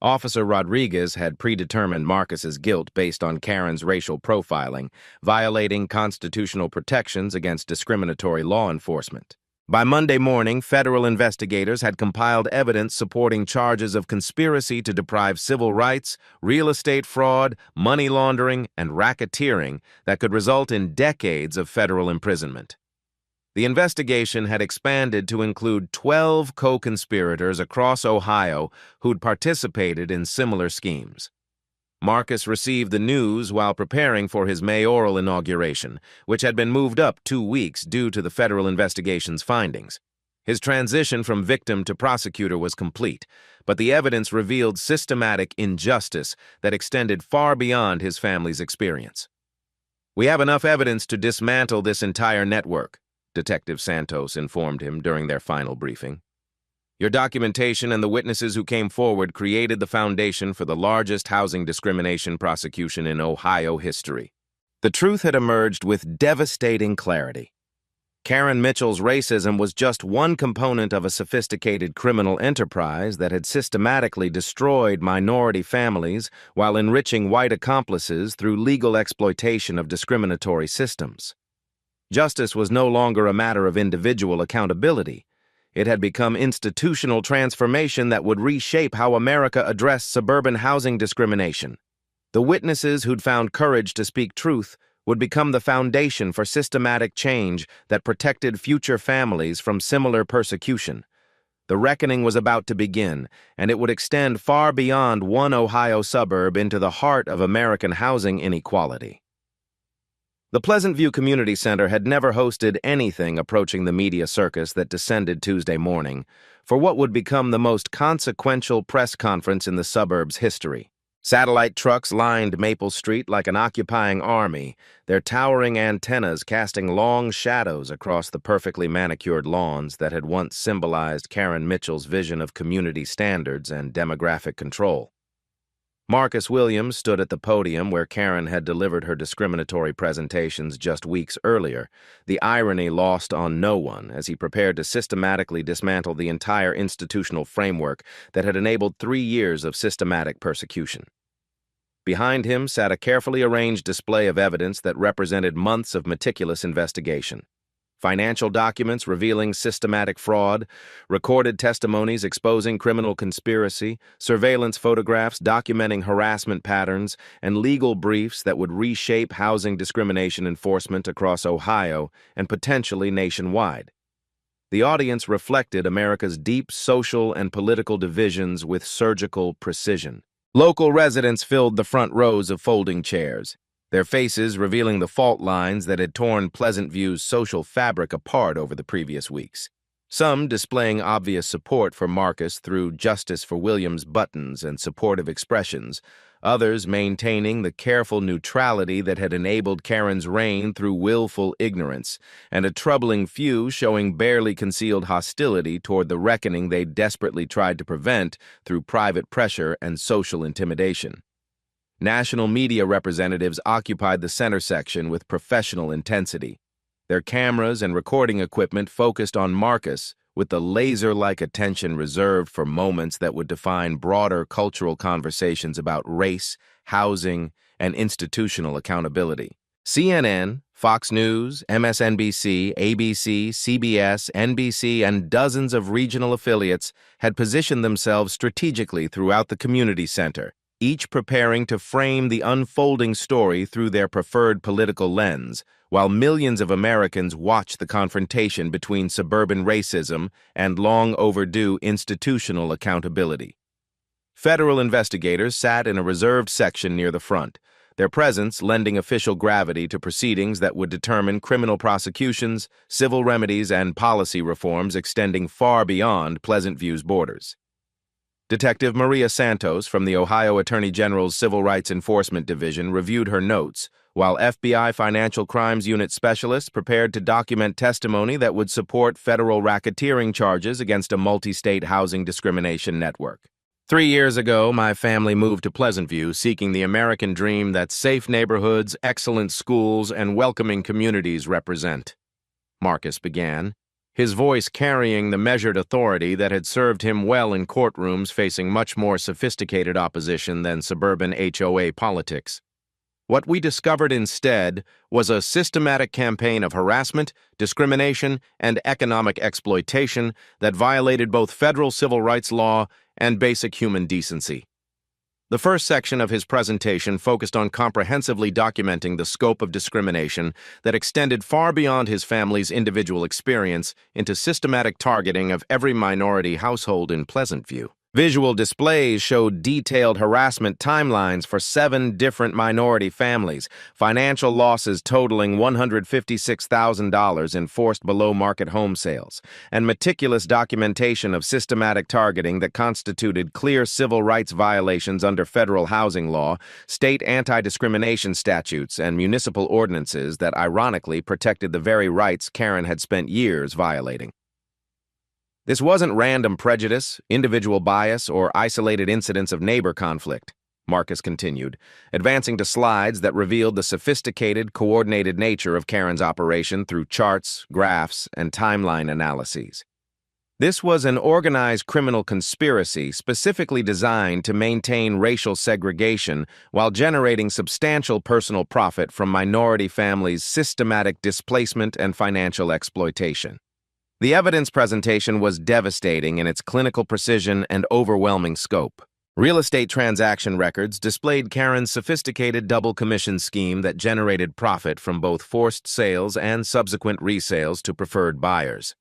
Officer Rodriguez had predetermined Marcus's guilt based on Karen's racial profiling, violating constitutional protections against discriminatory law enforcement. By Monday morning, federal investigators had compiled evidence supporting charges of conspiracy to deprive civil rights, real estate fraud, money laundering, and racketeering that could result in decades of federal imprisonment. The investigation had expanded to include 12 co-conspirators across Ohio who'd participated in similar schemes. Marcus received the news while preparing for his mayoral inauguration, which had been moved up 2 weeks due to the federal investigation's findings. His transition from victim to prosecutor was complete, but the evidence revealed systematic injustice that extended far beyond his family's experience. "We have enough evidence to dismantle this entire network," Detective Santos informed him during their final briefing. "Your documentation and the witnesses who came forward created the foundation for the largest housing discrimination prosecution in Ohio history." The truth had emerged with devastating clarity. Karen Mitchell's racism was just one component of a sophisticated criminal enterprise that had systematically destroyed minority families while enriching white accomplices through legal exploitation of discriminatory systems. Justice was no longer a matter of individual accountability. It had become institutional transformation that would reshape how America addressed suburban housing discrimination. The witnesses who'd found courage to speak truth would become the foundation for systematic change that protected future families from similar persecution. The reckoning was about to begin, and it would extend far beyond one Ohio suburb into the heart of American housing inequality. The Pleasant View Community Center had never hosted anything approaching the media circus that descended Tuesday morning for what would become the most consequential press conference in the suburb's history. Satellite trucks lined Maple Street like an occupying army, their towering antennas casting long shadows across the perfectly manicured lawns that had once symbolized Karen Mitchell's vision of community standards and demographic control. Marcus Williams stood at the podium where Karen had delivered her discriminatory presentations just weeks earlier, the irony lost on no one as he prepared to systematically dismantle the entire institutional framework that had enabled 3 years of systematic persecution. Behind him sat a carefully arranged display of evidence that represented months of meticulous investigation. Financial documents revealing systematic fraud, recorded testimonies exposing criminal conspiracy, surveillance photographs documenting harassment patterns, and legal briefs that would reshape housing discrimination enforcement across Ohio and potentially nationwide. The audience reflected America's deep social and political divisions with surgical precision. Local residents filled the front rows of folding chairs, their faces revealing the fault lines that had torn Pleasant View's social fabric apart over the previous weeks. Some displaying obvious support for Marcus through Justice for Williams buttons and supportive expressions, others maintaining the careful neutrality that had enabled Karen's reign through willful ignorance, and a troubling few showing barely concealed hostility toward the reckoning they desperately tried to prevent through private pressure and social intimidation. National media representatives occupied the center section with professional intensity. Their cameras and recording equipment focused on Marcus with the laser-like attention reserved for moments that would define broader cultural conversations about race, housing, and institutional accountability. CNN, Fox News, MSNBC, ABC, CBS, NBC, and dozens of regional affiliates had positioned themselves strategically throughout the community center, each preparing to frame the unfolding story through their preferred political lens, while millions of Americans watched the confrontation between suburban racism and long-overdue institutional accountability. Federal investigators sat in a reserved section near the front, their presence lending official gravity to proceedings that would determine criminal prosecutions, civil remedies, and policy reforms extending far beyond Pleasant View's borders. Detective Maria Santos from the Ohio Attorney General's Civil Rights Enforcement Division reviewed her notes, while FBI Financial Crimes Unit specialists prepared to document testimony that would support federal racketeering charges against a multi-state housing discrimination network. 3 years ago, my family moved to Pleasant View, seeking the American dream that safe neighborhoods, excellent schools, and welcoming communities represent. Marcus began, his voice carrying the measured authority that had served him well in courtrooms facing much more sophisticated opposition than suburban HOA politics. What we discovered instead was a systematic campaign of harassment, discrimination, and economic exploitation that violated both federal civil rights law and basic human decency. The first section of his presentation focused on comprehensively documenting the scope of discrimination that extended far beyond his family's individual experience into systematic targeting of every minority household in Pleasant View. Visual displays showed detailed harassment timelines for 7 different minority families, financial losses totaling $156,000 in forced below-market home sales, and meticulous documentation of systematic targeting that constituted clear civil rights violations under federal housing law, state anti-discrimination statutes, and municipal ordinances that ironically protected the very rights Karen had spent years violating. This wasn't random prejudice, individual bias, or isolated incidents of neighbor conflict, Marcus continued, advancing to slides that revealed the sophisticated, coordinated nature of Karen's operation through charts, graphs, and timeline analyses. This was an organized criminal conspiracy specifically designed to maintain racial segregation while generating substantial personal profit from minority families' systematic displacement and financial exploitation. The evidence presentation was devastating in its clinical precision and overwhelming scope. Real estate transaction records displayed Karen's sophisticated double commission scheme that generated profit from both forced sales and subsequent resales to preferred buyers.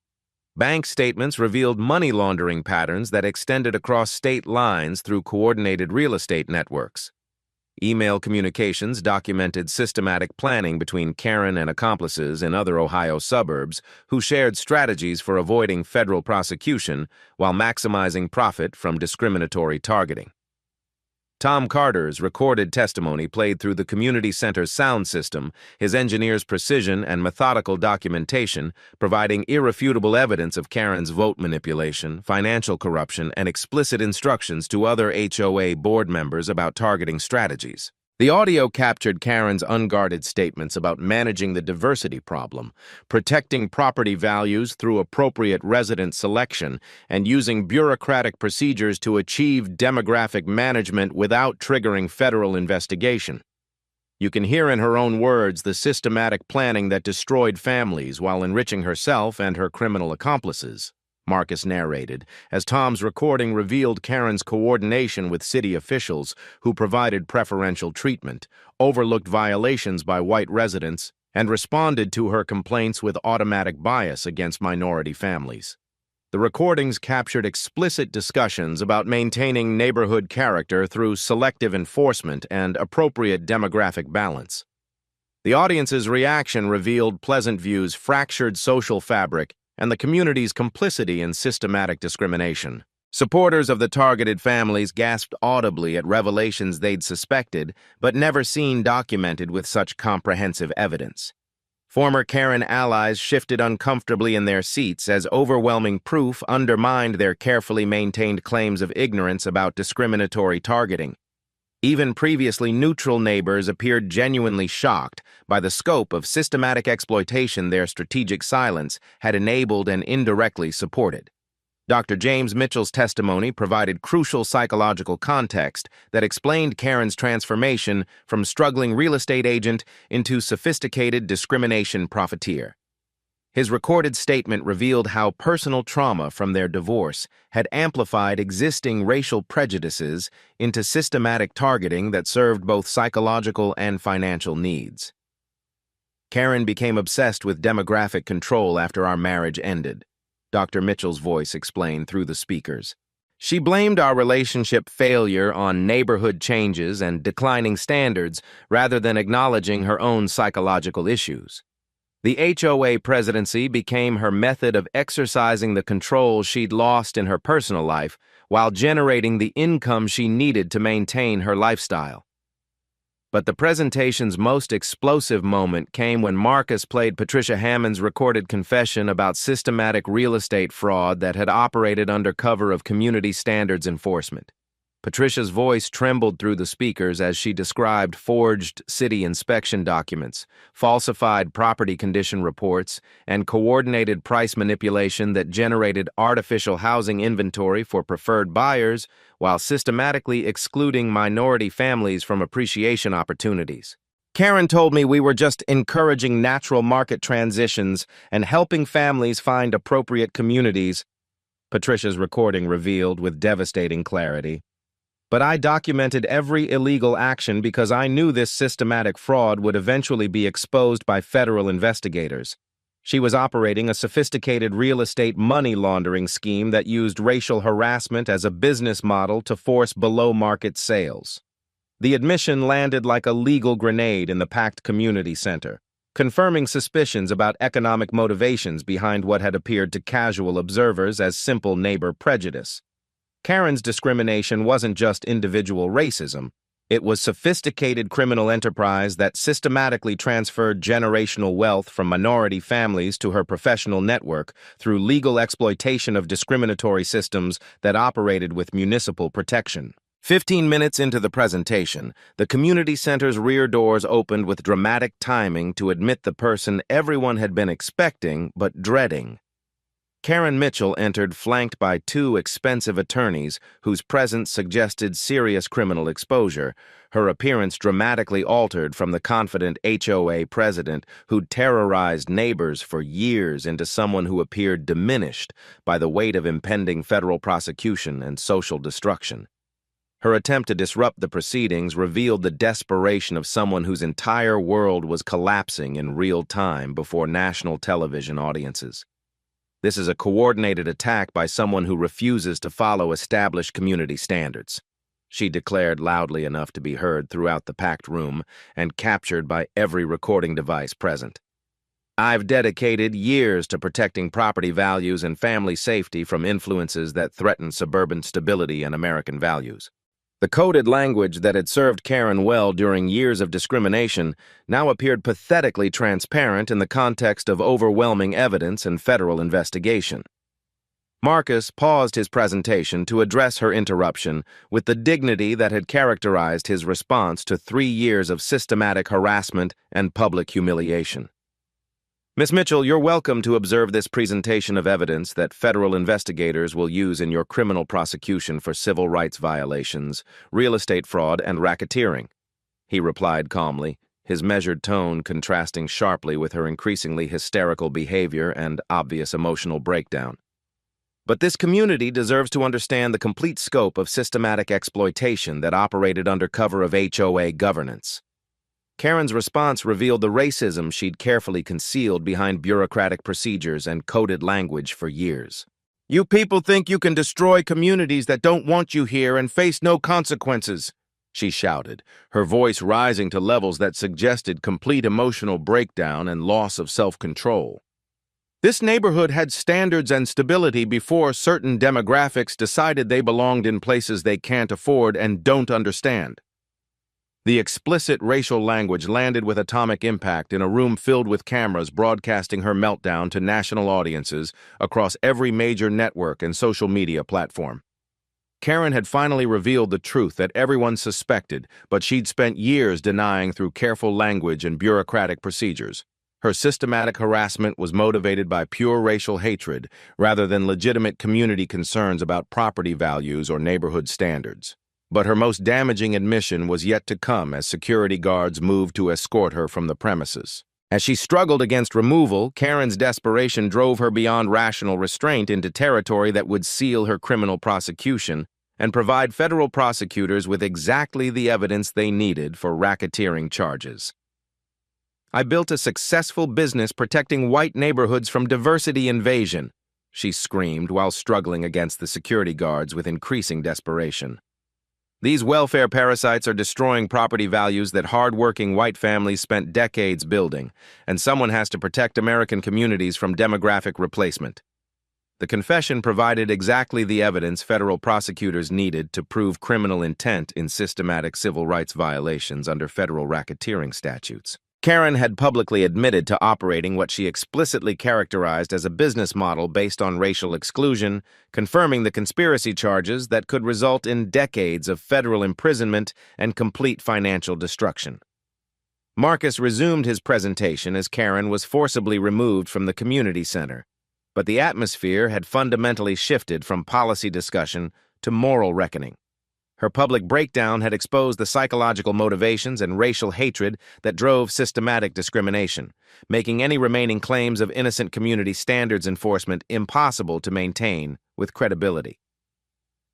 Bank statements revealed money laundering patterns that extended across state lines through coordinated real estate networks. Email communications documented systematic planning between Karen and accomplices in other Ohio suburbs who shared strategies for avoiding federal prosecution while maximizing profit from discriminatory targeting. Tom Carter's recorded testimony played through the community center's sound system, his engineer's precision and methodical documentation, providing irrefutable evidence of Karen's vote manipulation, financial corruption, and explicit instructions to other HOA board members about targeting strategies. The audio captured Karen's unguarded statements about managing the diversity problem, protecting property values through appropriate resident selection, and using bureaucratic procedures to achieve demographic management without triggering federal investigation. You can hear in her own words the systematic planning that destroyed families while enriching herself and her criminal accomplices, Marcus narrated, as Tom's recording revealed Karen's coordination with city officials who provided preferential treatment, overlooked violations by white residents, and responded to her complaints with automatic bias against minority families. The recordings captured explicit discussions about maintaining neighborhood character through selective enforcement and appropriate demographic balance. The audience's reaction revealed Pleasant View's fractured social fabric and the community's complicity in systematic discrimination. Supporters of the targeted families gasped audibly at revelations they'd suspected, but never seen documented with such comprehensive evidence. Former Karen allies shifted uncomfortably in their seats as overwhelming proof undermined their carefully maintained claims of ignorance about discriminatory targeting. Even previously neutral neighbors appeared genuinely shocked by the scope of systematic exploitation their strategic silence had enabled and indirectly supported. Dr. James Mitchell's testimony provided crucial psychological context that explained Karen's transformation from struggling real estate agent into sophisticated discrimination profiteer. His recorded statement revealed how personal trauma from their divorce had amplified existing racial prejudices into systematic targeting that served both psychological and financial needs. Karen became obsessed with demographic control after our marriage ended, Dr. Mitchell's voice explained through the speakers. She blamed our relationship failure on neighborhood changes and declining standards rather than acknowledging her own psychological issues. The HOA presidency became her method of exercising the control she'd lost in her personal life while generating the income she needed to maintain her lifestyle. But the presentation's most explosive moment came when Marcus played Patricia Hammond's recorded confession about systematic real estate fraud that had operated under cover of community standards enforcement. Patricia's voice trembled through the speakers as she described forged city inspection documents, falsified property condition reports, and coordinated price manipulation that generated artificial housing inventory for preferred buyers while systematically excluding minority families from appreciation opportunities. Karen told me we were just encouraging natural market transitions and helping families find appropriate communities, Patricia's recording revealed with devastating clarity. But I documented every illegal action because I knew this systematic fraud would eventually be exposed by federal investigators. She was operating a sophisticated real estate money laundering scheme that used racial harassment as a business model to force below-market sales. The admission landed like a legal grenade in the packed community center, confirming suspicions about economic motivations behind what had appeared to casual observers as simple neighbor prejudice. Karen's discrimination wasn't just individual racism. It was sophisticated criminal enterprise that systematically transferred generational wealth from minority families to her professional network through legal exploitation of discriminatory systems that operated with municipal protection. 15 minutes into the presentation, the community center's rear doors opened with dramatic timing to admit the person everyone had been expecting but dreading. Karen Mitchell entered flanked by two expensive attorneys whose presence suggested serious criminal exposure, her appearance dramatically altered from the confident HOA president who'd terrorized neighbors for years into someone who appeared diminished by the weight of impending federal prosecution and social destruction. Her attempt to disrupt the proceedings revealed the desperation of someone whose entire world was collapsing in real time before national television audiences. This is a coordinated attack by someone who refuses to follow established community standards, she declared loudly enough to be heard throughout the packed room and captured by every recording device present. I've dedicated years to protecting property values and family safety from influences that threaten suburban stability and American values. The coded language that had served Karen well during years of discrimination now appeared pathetically transparent in the context of overwhelming evidence and federal investigation. Marcus paused his presentation to address her interruption with the dignity that had characterized his response to 3 years of systematic harassment and public humiliation. Ms. Mitchell, you're welcome to observe this presentation of evidence that federal investigators will use in your criminal prosecution for civil rights violations, real estate fraud, and racketeering, he replied calmly, his measured tone contrasting sharply with her increasingly hysterical behavior and obvious emotional breakdown. But this community deserves to understand the complete scope of systematic exploitation that operated under cover of HOA governance. Karen's response revealed the racism she'd carefully concealed behind bureaucratic procedures and coded language for years. You people think you can destroy communities that don't want you here and face no consequences, she shouted, her voice rising to levels that suggested complete emotional breakdown and loss of self-control. This neighborhood had standards and stability before certain demographics decided they belonged in places they can't afford and don't understand. The explicit racial language landed with atomic impact in a room filled with cameras broadcasting her meltdown to national audiences across every major network and social media platform. Karen had finally revealed the truth that everyone suspected, but she'd spent years denying through careful language and bureaucratic procedures. Her systematic harassment was motivated by pure racial hatred rather than legitimate community concerns about property values or neighborhood standards. But her most damaging admission was yet to come as security guards moved to escort her from the premises. As she struggled against removal, Karen's desperation drove her beyond rational restraint into territory that would seal her criminal prosecution and provide federal prosecutors with exactly the evidence they needed for racketeering charges. I built a successful business protecting white neighborhoods from diversity invasion, she screamed while struggling against the security guards with increasing desperation. These welfare parasites are destroying property values that hard-working white families spent decades building, and someone has to protect American communities from demographic replacement. The confession provided exactly the evidence federal prosecutors needed to prove criminal intent in systematic civil rights violations under federal racketeering statutes. Karen had publicly admitted to operating what she explicitly characterized as a business model based on racial exclusion, confirming the conspiracy charges that could result in decades of federal imprisonment and complete financial destruction. Marcus resumed his presentation as Karen was forcibly removed from the community center, but the atmosphere had fundamentally shifted from policy discussion to moral reckoning. Her public breakdown had exposed the psychological motivations and racial hatred that drove systematic discrimination, making any remaining claims of innocent community standards enforcement impossible to maintain with credibility.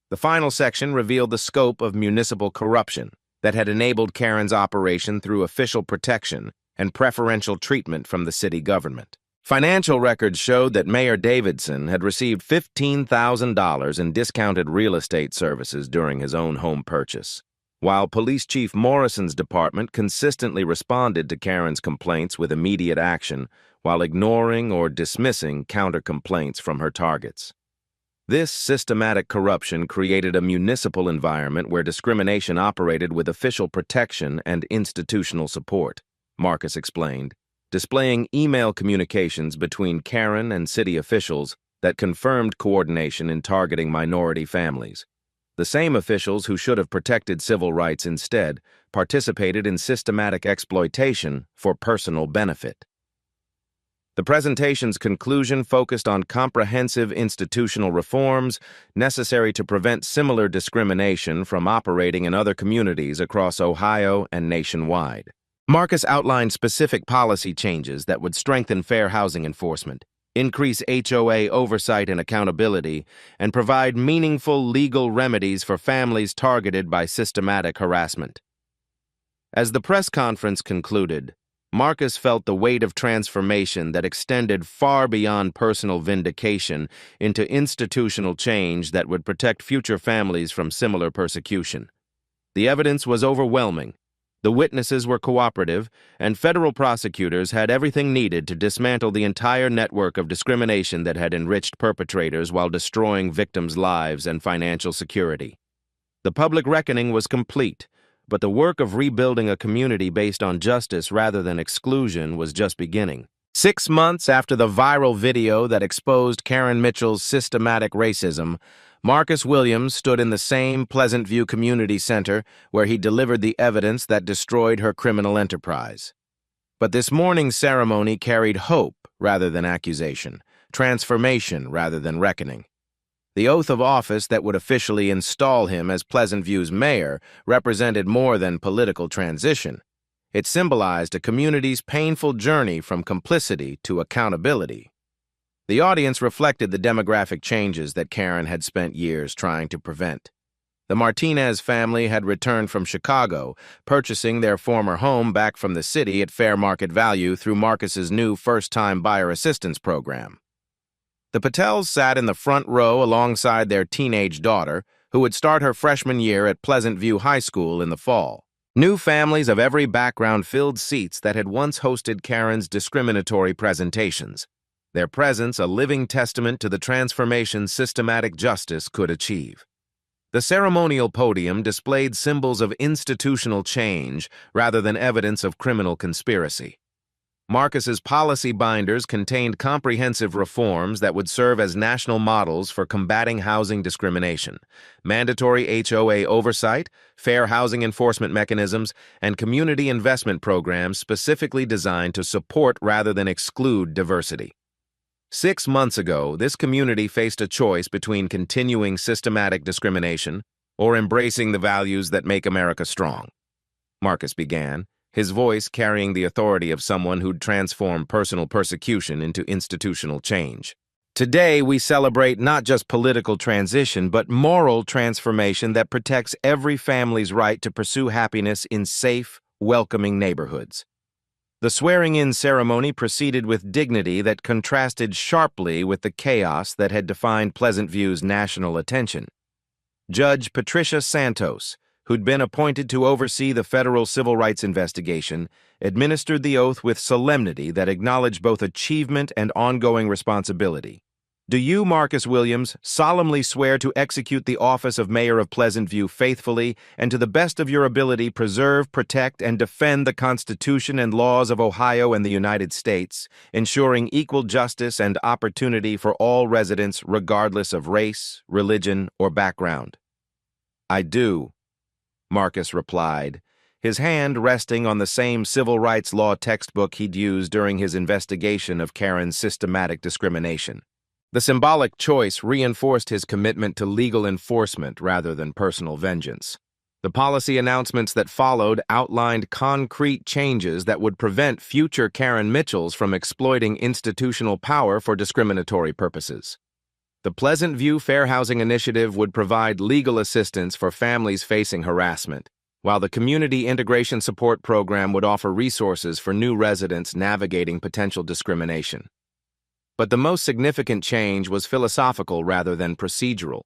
The final section revealed the scope of municipal corruption that had enabled Karen's operation through official protection and preferential treatment from the city government. Financial records showed that Mayor Davidson had received $15,000 in discounted real estate services during his own home purchase, while Police Chief Morrison's department consistently responded to Karen's complaints with immediate action while ignoring or dismissing counter-complaints from her targets. This systematic corruption created a municipal environment where discrimination operated with official protection and institutional support, Marcus explained, displaying email communications between Karen and city officials that confirmed coordination in targeting minority families. The same officials who should have protected civil rights instead participated in systematic exploitation for personal benefit. The presentation's conclusion focused on comprehensive institutional reforms necessary to prevent similar discrimination from operating in other communities across Ohio and nationwide. Marcus outlined specific policy changes that would strengthen fair housing enforcement, increase HOA oversight and accountability, and provide meaningful legal remedies for families targeted by systematic harassment. As the press conference concluded, Marcus felt the weight of transformation that extended far beyond personal vindication into institutional change that would protect future families from similar persecution. The evidence was overwhelming. The witnesses were cooperative, and federal prosecutors had everything needed to dismantle the entire network of discrimination that had enriched perpetrators while destroying victims' lives and financial security. The public reckoning was complete, but the work of rebuilding a community based on justice rather than exclusion was just beginning. 6 months after the viral video that exposed Karen Mitchell's systematic racism, Marcus Williams stood in the same Pleasant View Community Center where he delivered the evidence that destroyed her criminal enterprise. But this morning's ceremony carried hope rather than accusation, transformation rather than reckoning. The oath of office that would officially install him as Pleasant View's mayor represented more than political transition. It symbolized a community's painful journey from complicity to accountability. The audience reflected the demographic changes that Karen had spent years trying to prevent. The Martinez family had returned from Chicago, purchasing their former home back from the city at fair market value through Marcus's new first-time buyer assistance program. The Patels sat in the front row alongside their teenage daughter, who would start her freshman year at Pleasant View High School in the fall. New families of every background filled seats that had once hosted Karen's discriminatory presentations, their presence a living testament to the transformation systematic justice could achieve. The ceremonial podium displayed symbols of institutional change rather than evidence of criminal conspiracy. Marcus's policy binders contained comprehensive reforms that would serve as national models for combating housing discrimination, mandatory HOA oversight, fair housing enforcement mechanisms, and community investment programs specifically designed to support rather than exclude diversity. 6 months ago, this community faced a choice between continuing systematic discrimination or embracing the values that make America strong. Marcus began, his voice carrying the authority of someone who'd transformed personal persecution into institutional change. Today, we celebrate not just political transition, but moral transformation that protects every family's right to pursue happiness in safe, welcoming neighborhoods. The swearing-in ceremony proceeded with dignity that contrasted sharply with the chaos that had defined Pleasant View's national attention. Judge Patricia Santos, who'd been appointed to oversee the federal civil rights investigation, administered the oath with solemnity that acknowledged both achievement and ongoing responsibility. Do you, Marcus Williams, solemnly swear to execute the office of Mayor of Pleasant View faithfully and to the best of your ability preserve, protect, and defend the Constitution and laws of Ohio and the United States, ensuring equal justice and opportunity for all residents regardless of race, religion, or background? I do, Marcus replied, his hand resting on the same civil rights law textbook he'd used during his investigation of Karen's systematic discrimination. The symbolic choice reinforced his commitment to legal enforcement rather than personal vengeance. The policy announcements that followed outlined concrete changes that would prevent future Karen Mitchells from exploiting institutional power for discriminatory purposes. The Pleasant View Fair Housing Initiative would provide legal assistance for families facing harassment, while the Community Integration Support Program would offer resources for new residents navigating potential discrimination. But the most significant change was philosophical rather than procedural.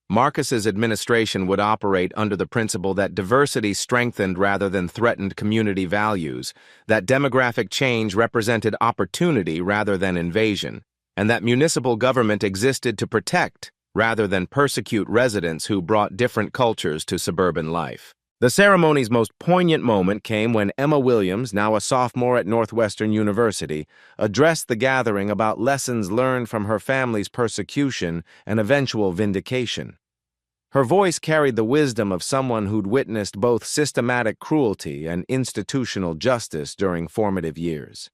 Marcus's administration would operate under the principle that diversity strengthened rather than threatened community values, that demographic change represented opportunity rather than invasion, and that municipal government existed to protect rather than persecute residents who brought different cultures to suburban life. The ceremony's most poignant moment came when Emma Williams, now a sophomore at Northwestern University, addressed the gathering about lessons learned from her family's persecution and eventual vindication. Her voice carried the wisdom of someone who'd witnessed both systematic cruelty and institutional justice during formative years.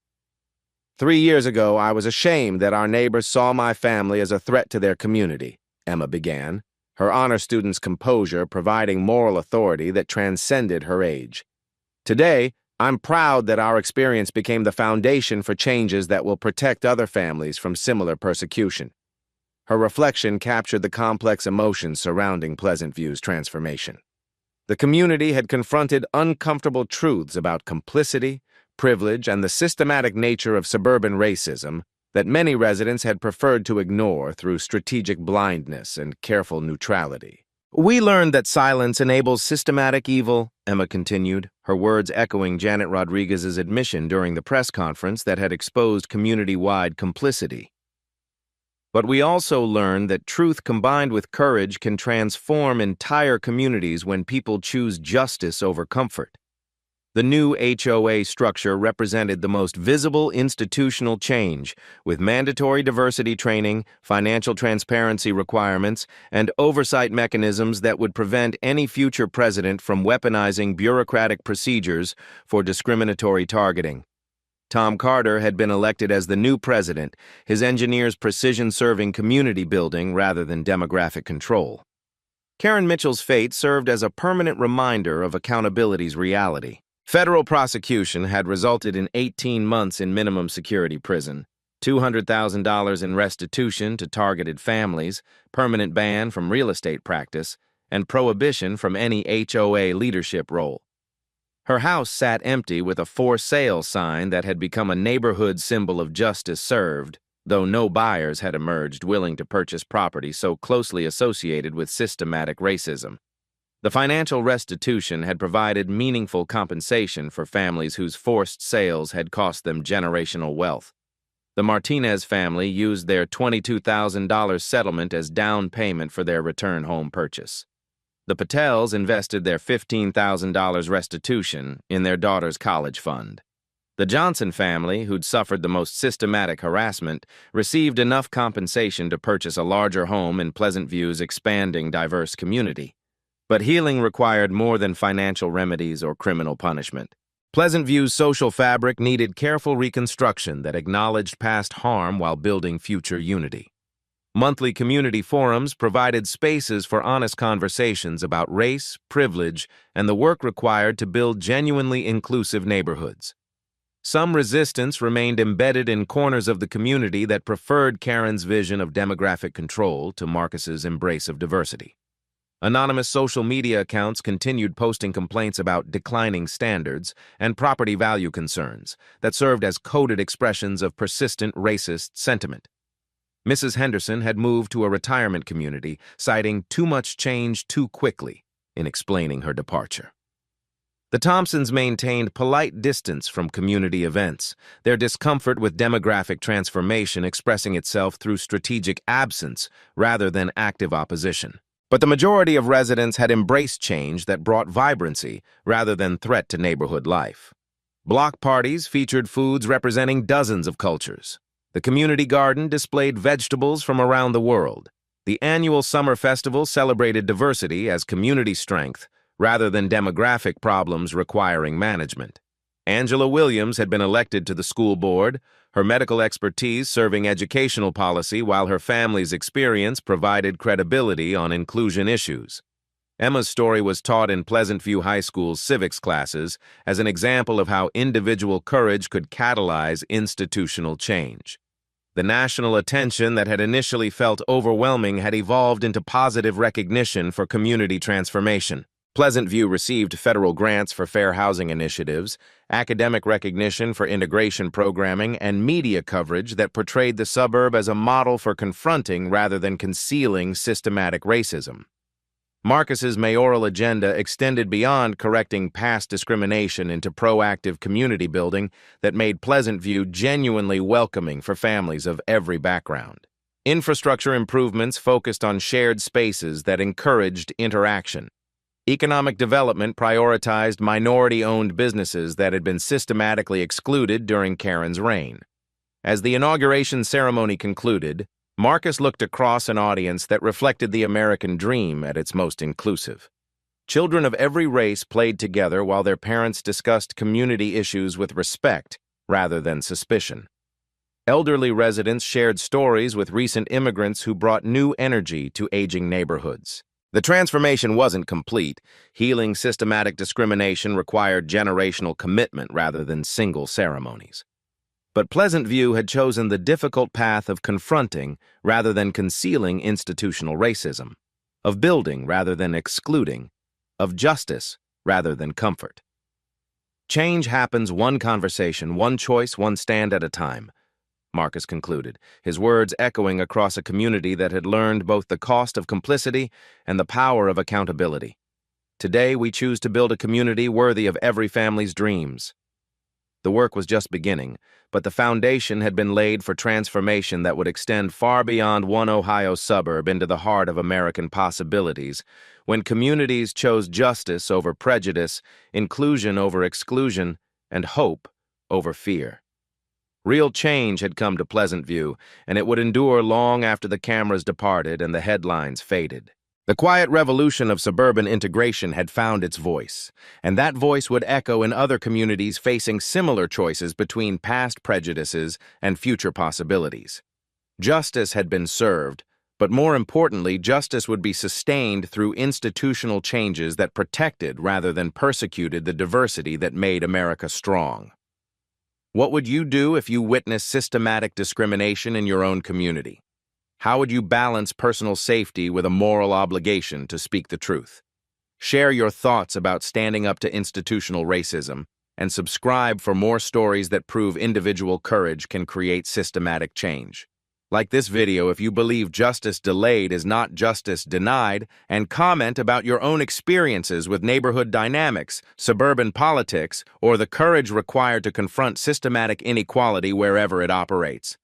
3 years ago, I was ashamed that our neighbors saw my family as a threat to their community, Emma began, her honor student's composure providing moral authority that transcended her age. Today, I'm proud that our experience became the foundation for changes that will protect other families from similar persecution. Her reflection captured the complex emotions surrounding Pleasant View's transformation. The community had confronted uncomfortable truths about complicity, privilege, and the systematic nature of suburban racism that many residents had preferred to ignore through strategic blindness and careful neutrality. We learned that silence enables systematic evil, Emma continued, her words echoing Janet Rodriguez's admission during the press conference that had exposed community-wide complicity. But we also learned that truth combined with courage can transform entire communities when people choose justice over comfort. The new HOA structure represented the most visible institutional change, with mandatory diversity training, financial transparency requirements, and oversight mechanisms that would prevent any future president from weaponizing bureaucratic procedures for discriminatory targeting. Tom Carter had been elected as the new president, his engineers precision-serving community building rather than demographic control. Karen Mitchell's fate served as a permanent reminder of accountability's reality. Federal prosecution had resulted in 18 months in minimum security prison, $200,000 in restitution to targeted families, permanent ban from real estate practice, and prohibition from any HOA leadership role. Her house sat empty with a for sale sign that had become a neighborhood symbol of justice served, though no buyers had emerged willing to purchase property so closely associated with systematic racism. The financial restitution had provided meaningful compensation for families whose forced sales had cost them generational wealth. The Martinez family used their $22,000 settlement as down payment for their return home purchase. The Patels invested their $15,000 restitution in their daughter's college fund. The Johnson family, who'd suffered the most systematic harassment, received enough compensation to purchase a larger home in Pleasant View's expanding diverse community. But healing required more than financial remedies or criminal punishment. Pleasant View's social fabric needed careful reconstruction that acknowledged past harm while building future unity. Monthly community forums provided spaces for honest conversations about race, privilege, and the work required to build genuinely inclusive neighborhoods. Some resistance remained embedded in corners of the community that preferred Karen's vision of demographic control to Marcus's embrace of diversity. Anonymous social media accounts continued posting complaints about declining standards and property value concerns that served as coded expressions of persistent racist sentiment. Mrs. Henderson had moved to a retirement community, citing too much change too quickly in explaining her departure. The Thompsons maintained polite distance from community events, their discomfort with demographic transformation expressing itself through strategic absence rather than active opposition. But the majority of residents had embraced change that brought vibrancy rather than threat to neighborhood life. Block parties featured foods representing dozens of cultures. The community garden displayed vegetables from around the world. The annual summer festival celebrated diversity as community strength rather than demographic problems requiring management. Angela Williams had been elected to the school board, her medical expertise serving educational policy while her family's experience provided credibility on inclusion issues. Emma's story was taught in Pleasant View High School's civics classes as an example of how individual courage could catalyze institutional change. The national attention that had initially felt overwhelming had evolved into positive recognition for community transformation. Pleasant View received federal grants for fair housing initiatives, academic recognition for integration programming, and media coverage that portrayed the suburb as a model for confronting rather than concealing systematic racism. Marcus's mayoral agenda extended beyond correcting past discrimination into proactive community building that made Pleasant View genuinely welcoming for families of every background. Infrastructure improvements focused on shared spaces that encouraged interaction. Economic development prioritized minority-owned businesses that had been systematically excluded during Karen's reign. As the inauguration ceremony concluded, Marcus looked across an audience that reflected the American dream at its most inclusive. Children of every race played together while their parents discussed community issues with respect rather than suspicion. Elderly residents shared stories with recent immigrants who brought new energy to aging neighborhoods. The transformation wasn't complete. Healing systematic discrimination required generational commitment rather than single ceremonies. But Pleasant View had chosen the difficult path of confronting rather than concealing institutional racism, of building rather than excluding, of justice rather than comfort. Change happens one conversation, one choice, one stand at a time, Marcus concluded, his words echoing across a community that had learned both the cost of complicity and the power of accountability. Today, we choose to build a community worthy of every family's dreams. The work was just beginning, but the foundation had been laid for transformation that would extend far beyond one Ohio suburb into the heart of American possibilities, when communities chose justice over prejudice, inclusion over exclusion, and hope over fear. Real change had come to Pleasant View, and it would endure long after the cameras departed and the headlines faded. The quiet revolution of suburban integration had found its voice, and that voice would echo in other communities facing similar choices between past prejudices and future possibilities. Justice had been served, but more importantly, justice would be sustained through institutional changes that protected rather than persecuted the diversity that made America strong. What would you do if you witnessed systematic discrimination in your own community? How would you balance personal safety with a moral obligation to speak the truth? Share your thoughts about standing up to institutional racism, and subscribe for more stories that prove individual courage can create systematic change. Like this video if you believe justice delayed is not justice denied, and comment about your own experiences with neighborhood dynamics, suburban politics, or the courage required to confront systematic inequality wherever it operates.